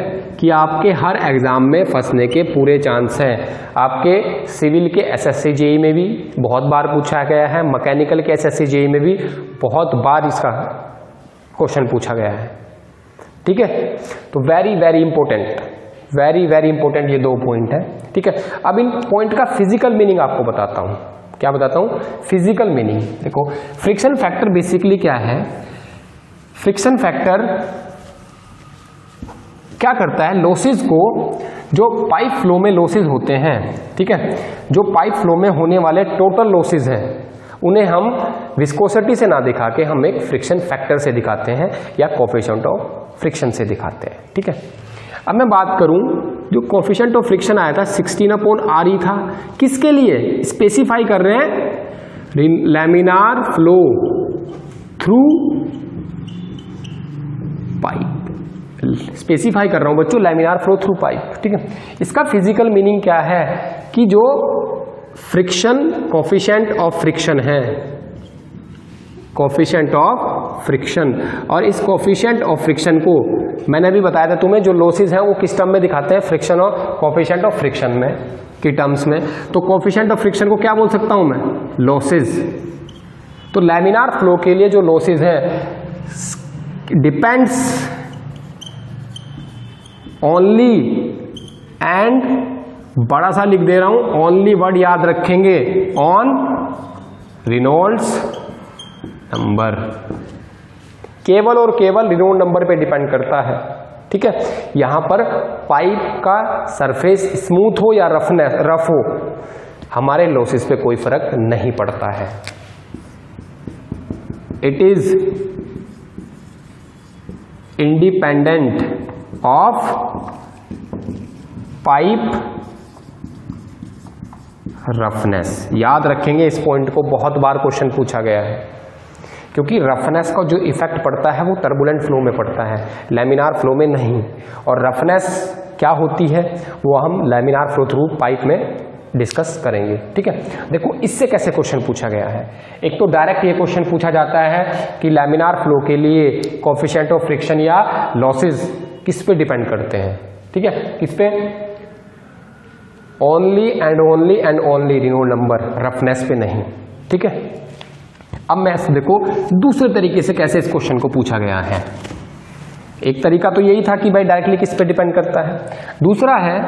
कि आपके हर एग्जाम में फंसने के पूरे चांस हैं। आपके सिविल के SSC JEE में भी बहुत बार पूछा गया है, मैकेनिकल के SSC JEE में भी बहुत बार इसका क्वेश्चन पूछा गया है। ठीक है, तो वेरी वेरी इंपॉर्टेंट ये 2 पॉइंट है। ठीक है, अब इन पॉइंट का फिजिकल मीनिंग आपको बताता हूं। क्या बताता हूं? Physical meaning. देखो, फ्रिक्शन फैक्टर बेसिकली क्या है? फ्रिक्शन फैक्टर क्या करता है? लॉसेस को, जो पाइप फ्लो में लॉसेस होते हैं, ठीक है, जो पाइप फ्लो में होने वाले टोटल लॉसेस हैं, उन्हें हम विस्कोसिटी से ना दिखा के हम एक फ्रिक्शन फैक्टर से दिखाते हैं या कोफिशिएंट ऑफ फ्रिक्शन से दिखाते हैं। ठीक है, अब मैं बात करूं, जो कोफिशिएंट ऑफ फ्रिक्शन आया था 16 अपॉन RE था, किसके लिए? स्पेसिफाई कर रहे हैं laminar flow through pipe. Specify कर रहा हूं बच्चों, लैमिनार फ्लो थ्रू पाइप। ठीक है, इसका फिजिकल मीनिंग क्या है कि जो फ्रिक्शन कोफिशिएंट ऑफ फ्रिक्शन है, कोफिशिएंट ऑफ फ्रिक्शन, और इस कोफिशिएंट ऑफ फ्रिक्शन को मैंने अभी बताया था तुम्हें, जो लॉसेस हैं वो किस टर्म में दिखाते हैं? फ्रिक्शन और कोफिशिएंट ऑफ फ्रिक्शन में की टर्म्स में। तो कोफिशिएंट ऑफ फ्रिक्शन को क्या बोल सकता हूं मैं? लॉसेस। तो लैमिनार फ्लो के लिए जो लॉसेस है डिपेंड्स ओनली, एंड बड़ा सा लिख दे रहा हूं, ओनली वर्ड याद रखेंगे, ऑन रेनॉल्ड्स नंबर। केवल और केवल रेनॉल्ड नंबर पे डिपेंड करता है। ठीक है, यहां पर पाइप का सरफेस स्मूथ हो या रफ हो, हमारे लॉसेस पे कोई फर्क नहीं पड़ता है। It is independent of pipe roughness. याद रखेंगे इस पॉइंट को, बहुत बार क्वेश्चन पूछा गया है, क्योंकि रफनेस का जो इफेक्ट पड़ता है वो टर्बुलेंट फ्लो में पड़ता है, लैमिनार फ्लो में नहीं। और रफनेस क्या होती है वो हम लैमिनार फ्लो थ्रू पाइप में डिस्कस करेंगे। ठीक है, देखो इससे कैसे क्वेश्चन पूछा गया है। एक तो डायरेक्ट ये क्वेश्चन पूछा जाता है कि लैमिनार फ्लो के लिए कोफिशिएंट ऑफ फ्रिक्शन या लॉसेस किस पे डिपेंड करते हैं। ठीक है, किस पे? Only and only Reynold number, roughness पे नहीं। ठीक है, अब मैं देखो दूसरे तरीके से कैसे इस क्वेश्चन को पूछा गया है। एक तरीका तो यही था कि भाई डायरेक्टली किस पे डिपेंड करता है, दूसरा है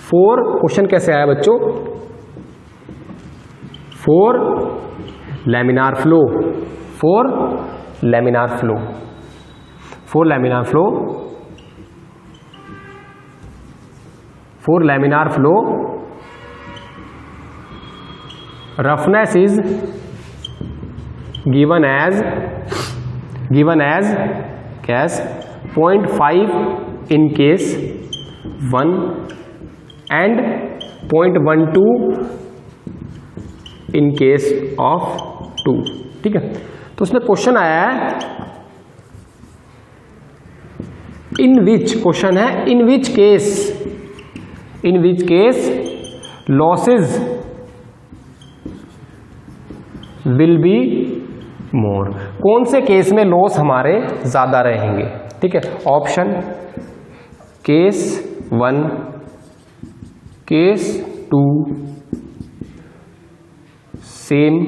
फॉर, क्वेश्चन कैसे आया बच्चों? For laminar flow, for laminar flow, for laminar flow, for laminar flow roughness is given as 0.5 in case 1 and 0.12 in case of 2। ठीक है, तो उसमें क्वेश्चन आया है इन विच, क्वेश्चन है in which case losses will be more. कौन से case में लॉस हमारे ज्यादा रहेंगे? ठीक है, ऑप्शन केस 1, केस 2 सेम,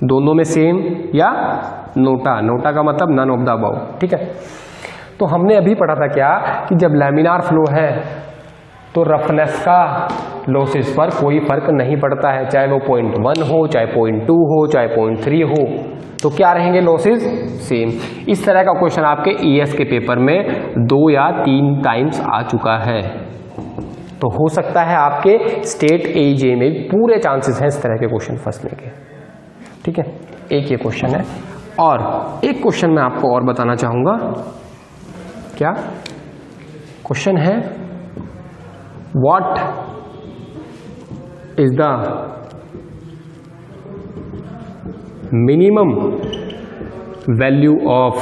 दोनों में सेम, या नोटा, नोटा का मतलब नन ऑफ द अबव। ठीक है, तो हमने अभी पढ़ा था क्या कि जब लैमिनार फ्लो है तो रफनेस का लॉसेस पर कोई फर्क नहीं पड़ता है, चाहे वो 0.1 हो, चाहे 0.2 हो, चाहे 0.3 हो, तो क्या रहेंगे लॉसेस सेम। इस तरह का क्वेश्चन आपके ईएस के पेपर में 2 या 3 टाइम्स आ चुका है, तो हो सकता है आपके स्टेट एजे में पूरे चांसेस हैं इस तरह के क्वेश्चन फंसने के। ठीक है, एक ये क्वेश्चन है, और एक क्वेश्चन मैं आपको और बताना चाहूंगा। क्या क्वेश्चन है, what is the minimum value of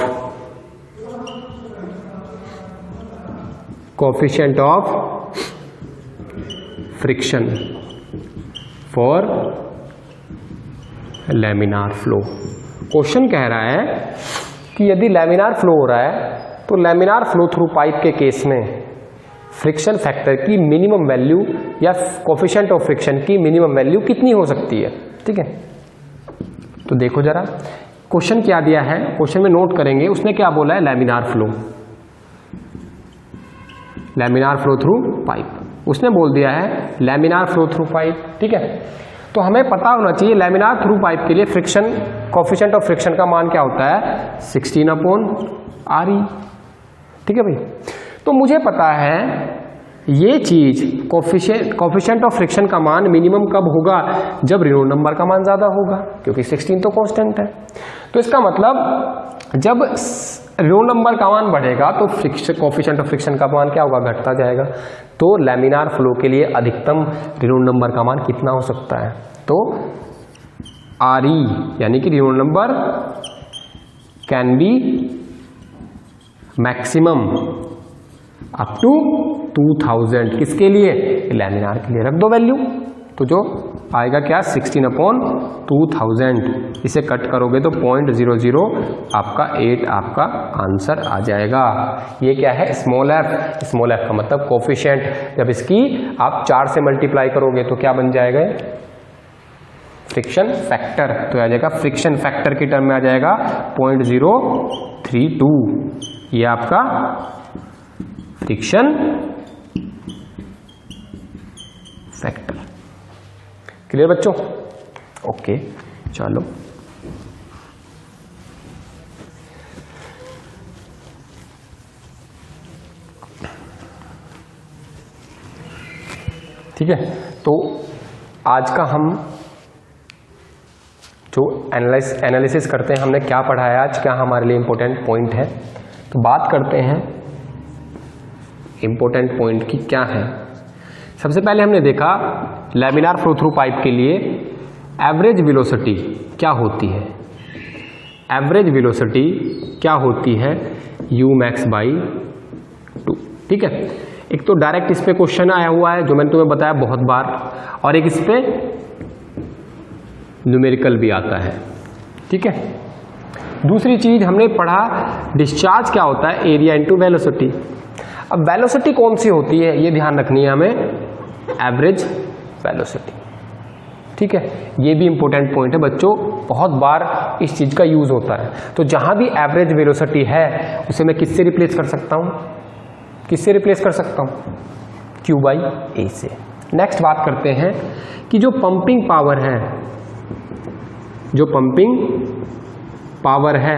coefficient of friction for laminar flow. Question कह रहा है कि यदि लैमिनार फ्लो हो रहा है तो लैमिनार फ्लो थ्रू पाइप के केस में फ्रिक्शन फैक्टर की मिनिमम वैल्यू या कोएफिशिएंट ऑफ फ्रिक्शन की मिनिमम वैल्यू कितनी हो सकती है। ठीक है, तो देखो जरा क्वेश्चन क्या दिया है, क्वेश्चन में नोट करेंगे उसने क्या बोला है, laminar flow, laminar flow through pipe, उसने बोल दिया है लैमिनार फ्लो थ्रू पाइप। ठीक है, तो हमें पता होना चाहिए लैमिनार थ्रू पाइप के लिए फ्रिक्शन कोएफिशिएंट ऑफ फ्रिक्शन का मान क्या होता है, 16/RE। ठीक है भाई, तो मुझे पता है ये चीज कोएफिशिएंट ऑफ फ्रिक्शन का मान मिनिमम कब होगा, जब रेनॉल्ड नंबर का मान ज्यादा होगा, क्योंकि 16 तो कांस्टेंट है। तो इसका मतलब जब रेनॉल्ड नंबर का मान बढ़ेगा तो कोएफिशिएंट ऑफ फ्रिक्शन का मान क्या होगा, घटता जाएगा। तो लैमिनार फ्लो के लिए अधिकतम रेनॉल्ड नंबर का मान कितना हो सकता है, तो RE यानी कि Reynold number can be maximum up to 2000, किसके लिए, लैमिनार के लिए। रख दो वैल्यू, तो जो आएगा क्या, 16/2000, इसे कट करोगे तो 0.00 आपका 8 आपका आंसर आ जाएगा। ये क्या है, स्मॉल एफ, स्मॉल एफ का मतलब कोएफिशिएंट, जब इसकी आप 4 से मल्टीप्लाई करोगे तो क्या बन जाएगा, फ्रिक्शन फैक्टर, तो आ जाएगा फ्रिक्शन फैक्टर की टर्म में आ जाएगा 0.032, ये आपका फ्रिक्शन फैक्टर। क्लियर बच्चों, ओके चलो। ठीक है, तो आज का हम जो एनालिसिस करते हैं, हमने क्या पढ़ा है आज, क्या हमारे लिए इंपॉर्टेंट पॉइंट है, तो बात करते हैं इंपॉर्टेंट पॉइंट की क्या है। सबसे पहले हमने देखा लैमिनार फ्लो थ्रू पाइप के लिए एवरेज वेलोसिटी क्या होती है, एवरेज वेलोसिटी क्या होती है, u_max/2। ठीक है, एक तो डायरेक्ट इस पे क्वेश्चन आया हुआ है जो मैंने तुम्हें बताया बहुत बार, और एक इस पे न्यूमेरिकल भी आता है। ठीक है, दूसरी चीज हमने पढ़ा डिस्चार्ज क्या होता है, एरिया इनटू वेलोसिटी। अब वेलोसिटी कौन सी होती है ये ध्यान रखनी है हमें, एवरेज वेलोसिटी। ठीक है, ये भी इंपॉर्टेंट पॉइंट है बच्चों, बहुत बार इस चीज का यूज होता है। तो जहां भी एवरेज वेलोसिटी है उसे मैं किससे रिप्लेस कर सकता हूं, किससे रिप्लेस कर सकता हूं, Q/A से। नेक्स्ट बात करते हैं कि जो पंपिंग पावर है, जो पंपिंग पावर है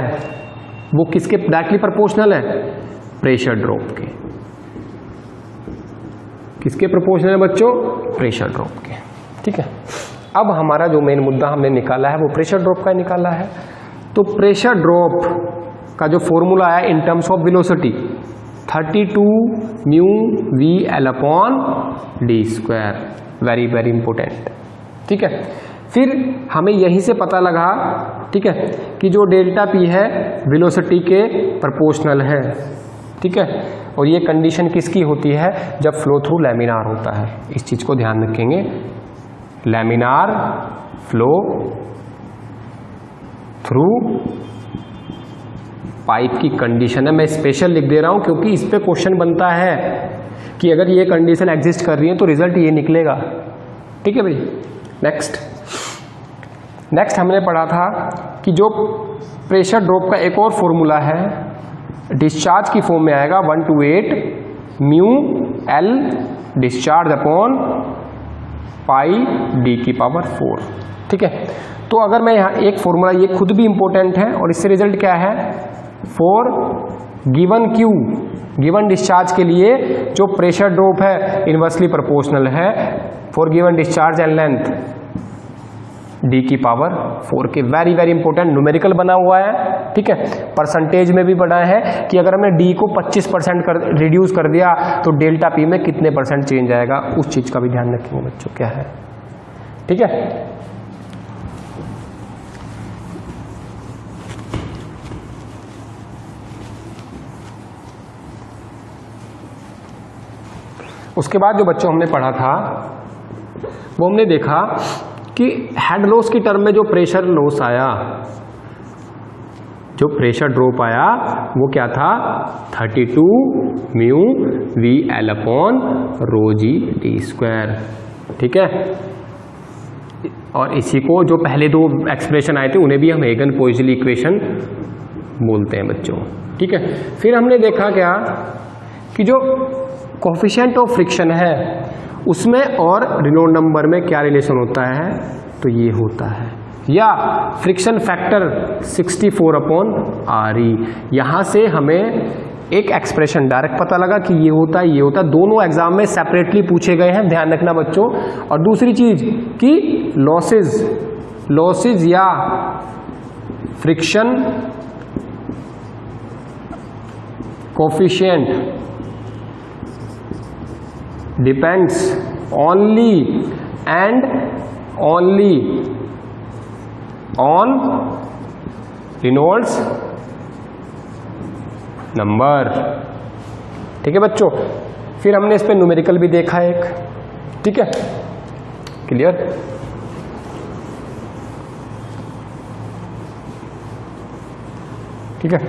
वो किसके डायरेक्टली प्रोपोर्शनल है, प्रेशर ड्रॉप के। किसके प्रोपोर्शनल है बच्चों, प्रेशर ड्रॉप के। ठीक है, अब हमारा जो मेन मुद्दा हमने निकाला है वो प्रेशर ड्रॉप का निकाला है। तो प्रेशर ड्रॉप का जो फॉर्मूला है इन terms of velocity 32μVL/d², very very important. ठीक है, फिर हमें यहीं से पता लगा, ठीक है, कि जो डेल्टा P है वेलोसिटी के प्रोपोर्शनल है। ठीक है, और ये कंडीशन किसकी होती है, जब फ्लो थ्रू लैमिनार होता है। इस चीज को ध्यान रखेंगे, लैमिनार फ्लो थ्रू पाइप की कंडीशन है। मैं स्पेशल लिख दे रहा हूं क्योंकि इस पे क्वेश्चन बनता है कि अगर ये कंडीशन एग्जिस्ट कर रही है तो रिजल्ट ये निकलेगा। ठीक है भाई। नेक्स्ट हमने पढ़ा था कि जो प्रेशर ड्रॉप का एक और फॉर्मूला है, डिस्चार्ज की फॉर्म में आएगा 1/8 mu L discharge upon pi d की पावर 4। ठीक है। तो अगर मैं यहाँ एक फॉर्मूला, ये खुद भी इंपॉर्टेंट है और इससे रिजल्ट क्या है, for given Q, given discharge के लिए जो प्रेशर ड्रॉप है इनवर्सली प्रोपोर्शनल है for given discharge and length D की पावर 4 के। वेरी वेरी इंपॉर्टेंट, न्यूमेरिकल बना हुआ है। ठीक है। परसेंटेज में भी बना है कि अगर हमने डी को 25% रिड्यूस कर दिया तो डेल्टा पी में कितने % चेंज आएगा, उस चीज का भी ध्यान रखेंगे बच्चों, क्या है। ठीक है। उसके बाद जो बच्चों हमने पढ़ा था वो हमने देखा कि हेड लॉस की टर्म में जो प्रेशर लॉस आया, जो प्रेशर ड्रॉप आया वो क्या था, 32 mu v L upon rho G D square. ठीक है। और इसी को जो पहले दो एक्सप्रेशन आए थे उन्हें भी हम हेगन पोइसली इक्वेशन बोलते हैं बच्चों। ठीक है। फिर हमने देखा क्या कि जो कोफिशिएंट ऑफ फ्रिक्शन है उसमें और रेनॉल्ड नंबर में क्या रिलेशन होता है, तो ये होता है, या friction factor 64 upon R E. यहाँ से हमें एक एक्सप्रेशन डायरेक्ट पता लगा कि ये होता है, ये होता है। दोनों एग्जाम में सेपरेटली पूछे गए हैं, ध्यान रखना बच्चों। और दूसरी चीज कि लॉसेज या friction coefficient depends only and only on Reynolds number. ठीक है बच्चों। फिर हमने इस पे न्यूमेरिकल भी देखा एक। ठीक है, क्लियर। ठीक है।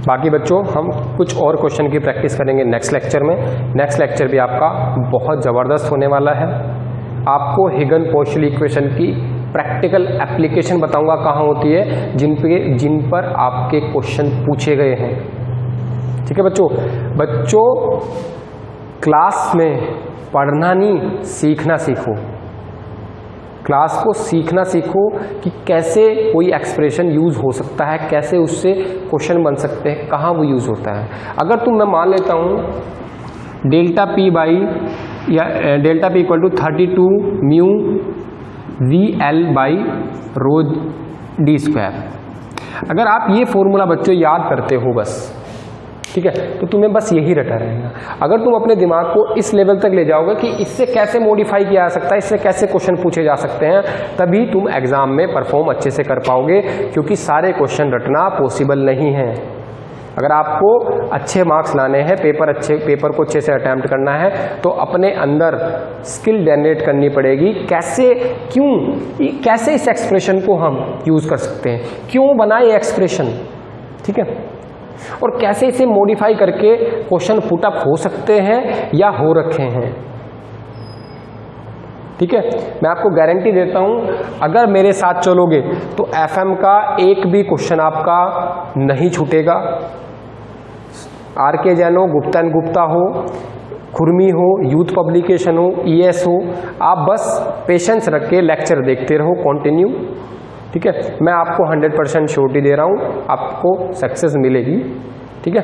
बाकी बच्चों हम कुछ और क्वेश्चन की प्रैक्टिस करेंगे नेक्स्ट लेक्चर में। नेक्स्ट लेक्चर भी आपका बहुत ज़बरदस्त होने वाला है। आपको हिगन पोइसली इक्वेशन की प्रैक्टिकल एप्लीकेशन बताऊंगा कहाँ होती है, जिन पर आपके क्वेश्चन पूछे गए हैं। ठीक है बच्चों क्लास में पढ़ना नहीं, सीखना सीखो। क्लास को सीखना सीखो कि कैसे कोई एक्सप्रेशन यूज़ हो सकता है, कैसे उससे क्वेश्चन बन सकते हैं, कहाँ वो यूज़ होता है। अगर मैं मान लेता हूँ डेल्टा पी बाई या delta p equal to 32 mu v l by rho d square, अगर आप ये फॉर्मूला बच्चों याद करते हो बस, ठीक है, तो तुम्हें बस यही रटा रहेगा। अगर तुम अपने दिमाग को इस लेवल तक ले जाओगे कि इससे कैसे मॉडिफाई किया जा सकता है, इससे कैसे क्वेश्चन पूछे जा सकते हैं, तभी तुम एग्जाम में परफॉर्म अच्छे से कर पाओगे, क्योंकि सारे क्वेश्चन रटना पॉसिबल नहीं है। अगर आपको अच्छे मार्क्स लाने हैं, पेपर को अच्छे से अटैम्प्ट करना है, तो अपने अंदर स्किल जनरेट करनी पड़ेगी। कैसे इस एक्सप्रेशन को हम यूज कर सकते हैं, क्यों बना ये एक्सप्रेशन, ठीक है, और कैसे इसे मॉडिफाई करके क्वेश्चन पुट अप हो सकते हैं या हो रखे हैं। ठीक है, मैं आपको गारंटी देता हूं अगर मेरे साथ चलोगे तो एफएम का एक भी क्वेश्चन आपका नहीं छूटेगा। आर के जैन हो, गुप्ता एंड गुप्ता हो, खुरमी हो, यूथ पब्लिकेशन हो, ईएस हो, आप बस पेशेंस रख के लेक्चर देखते रहो कंटिन्यू। ठीक है, मैं आपको 100% श्योरिटी दे रहा हूं, आपको सक्सेस मिलेगी। ठीक है।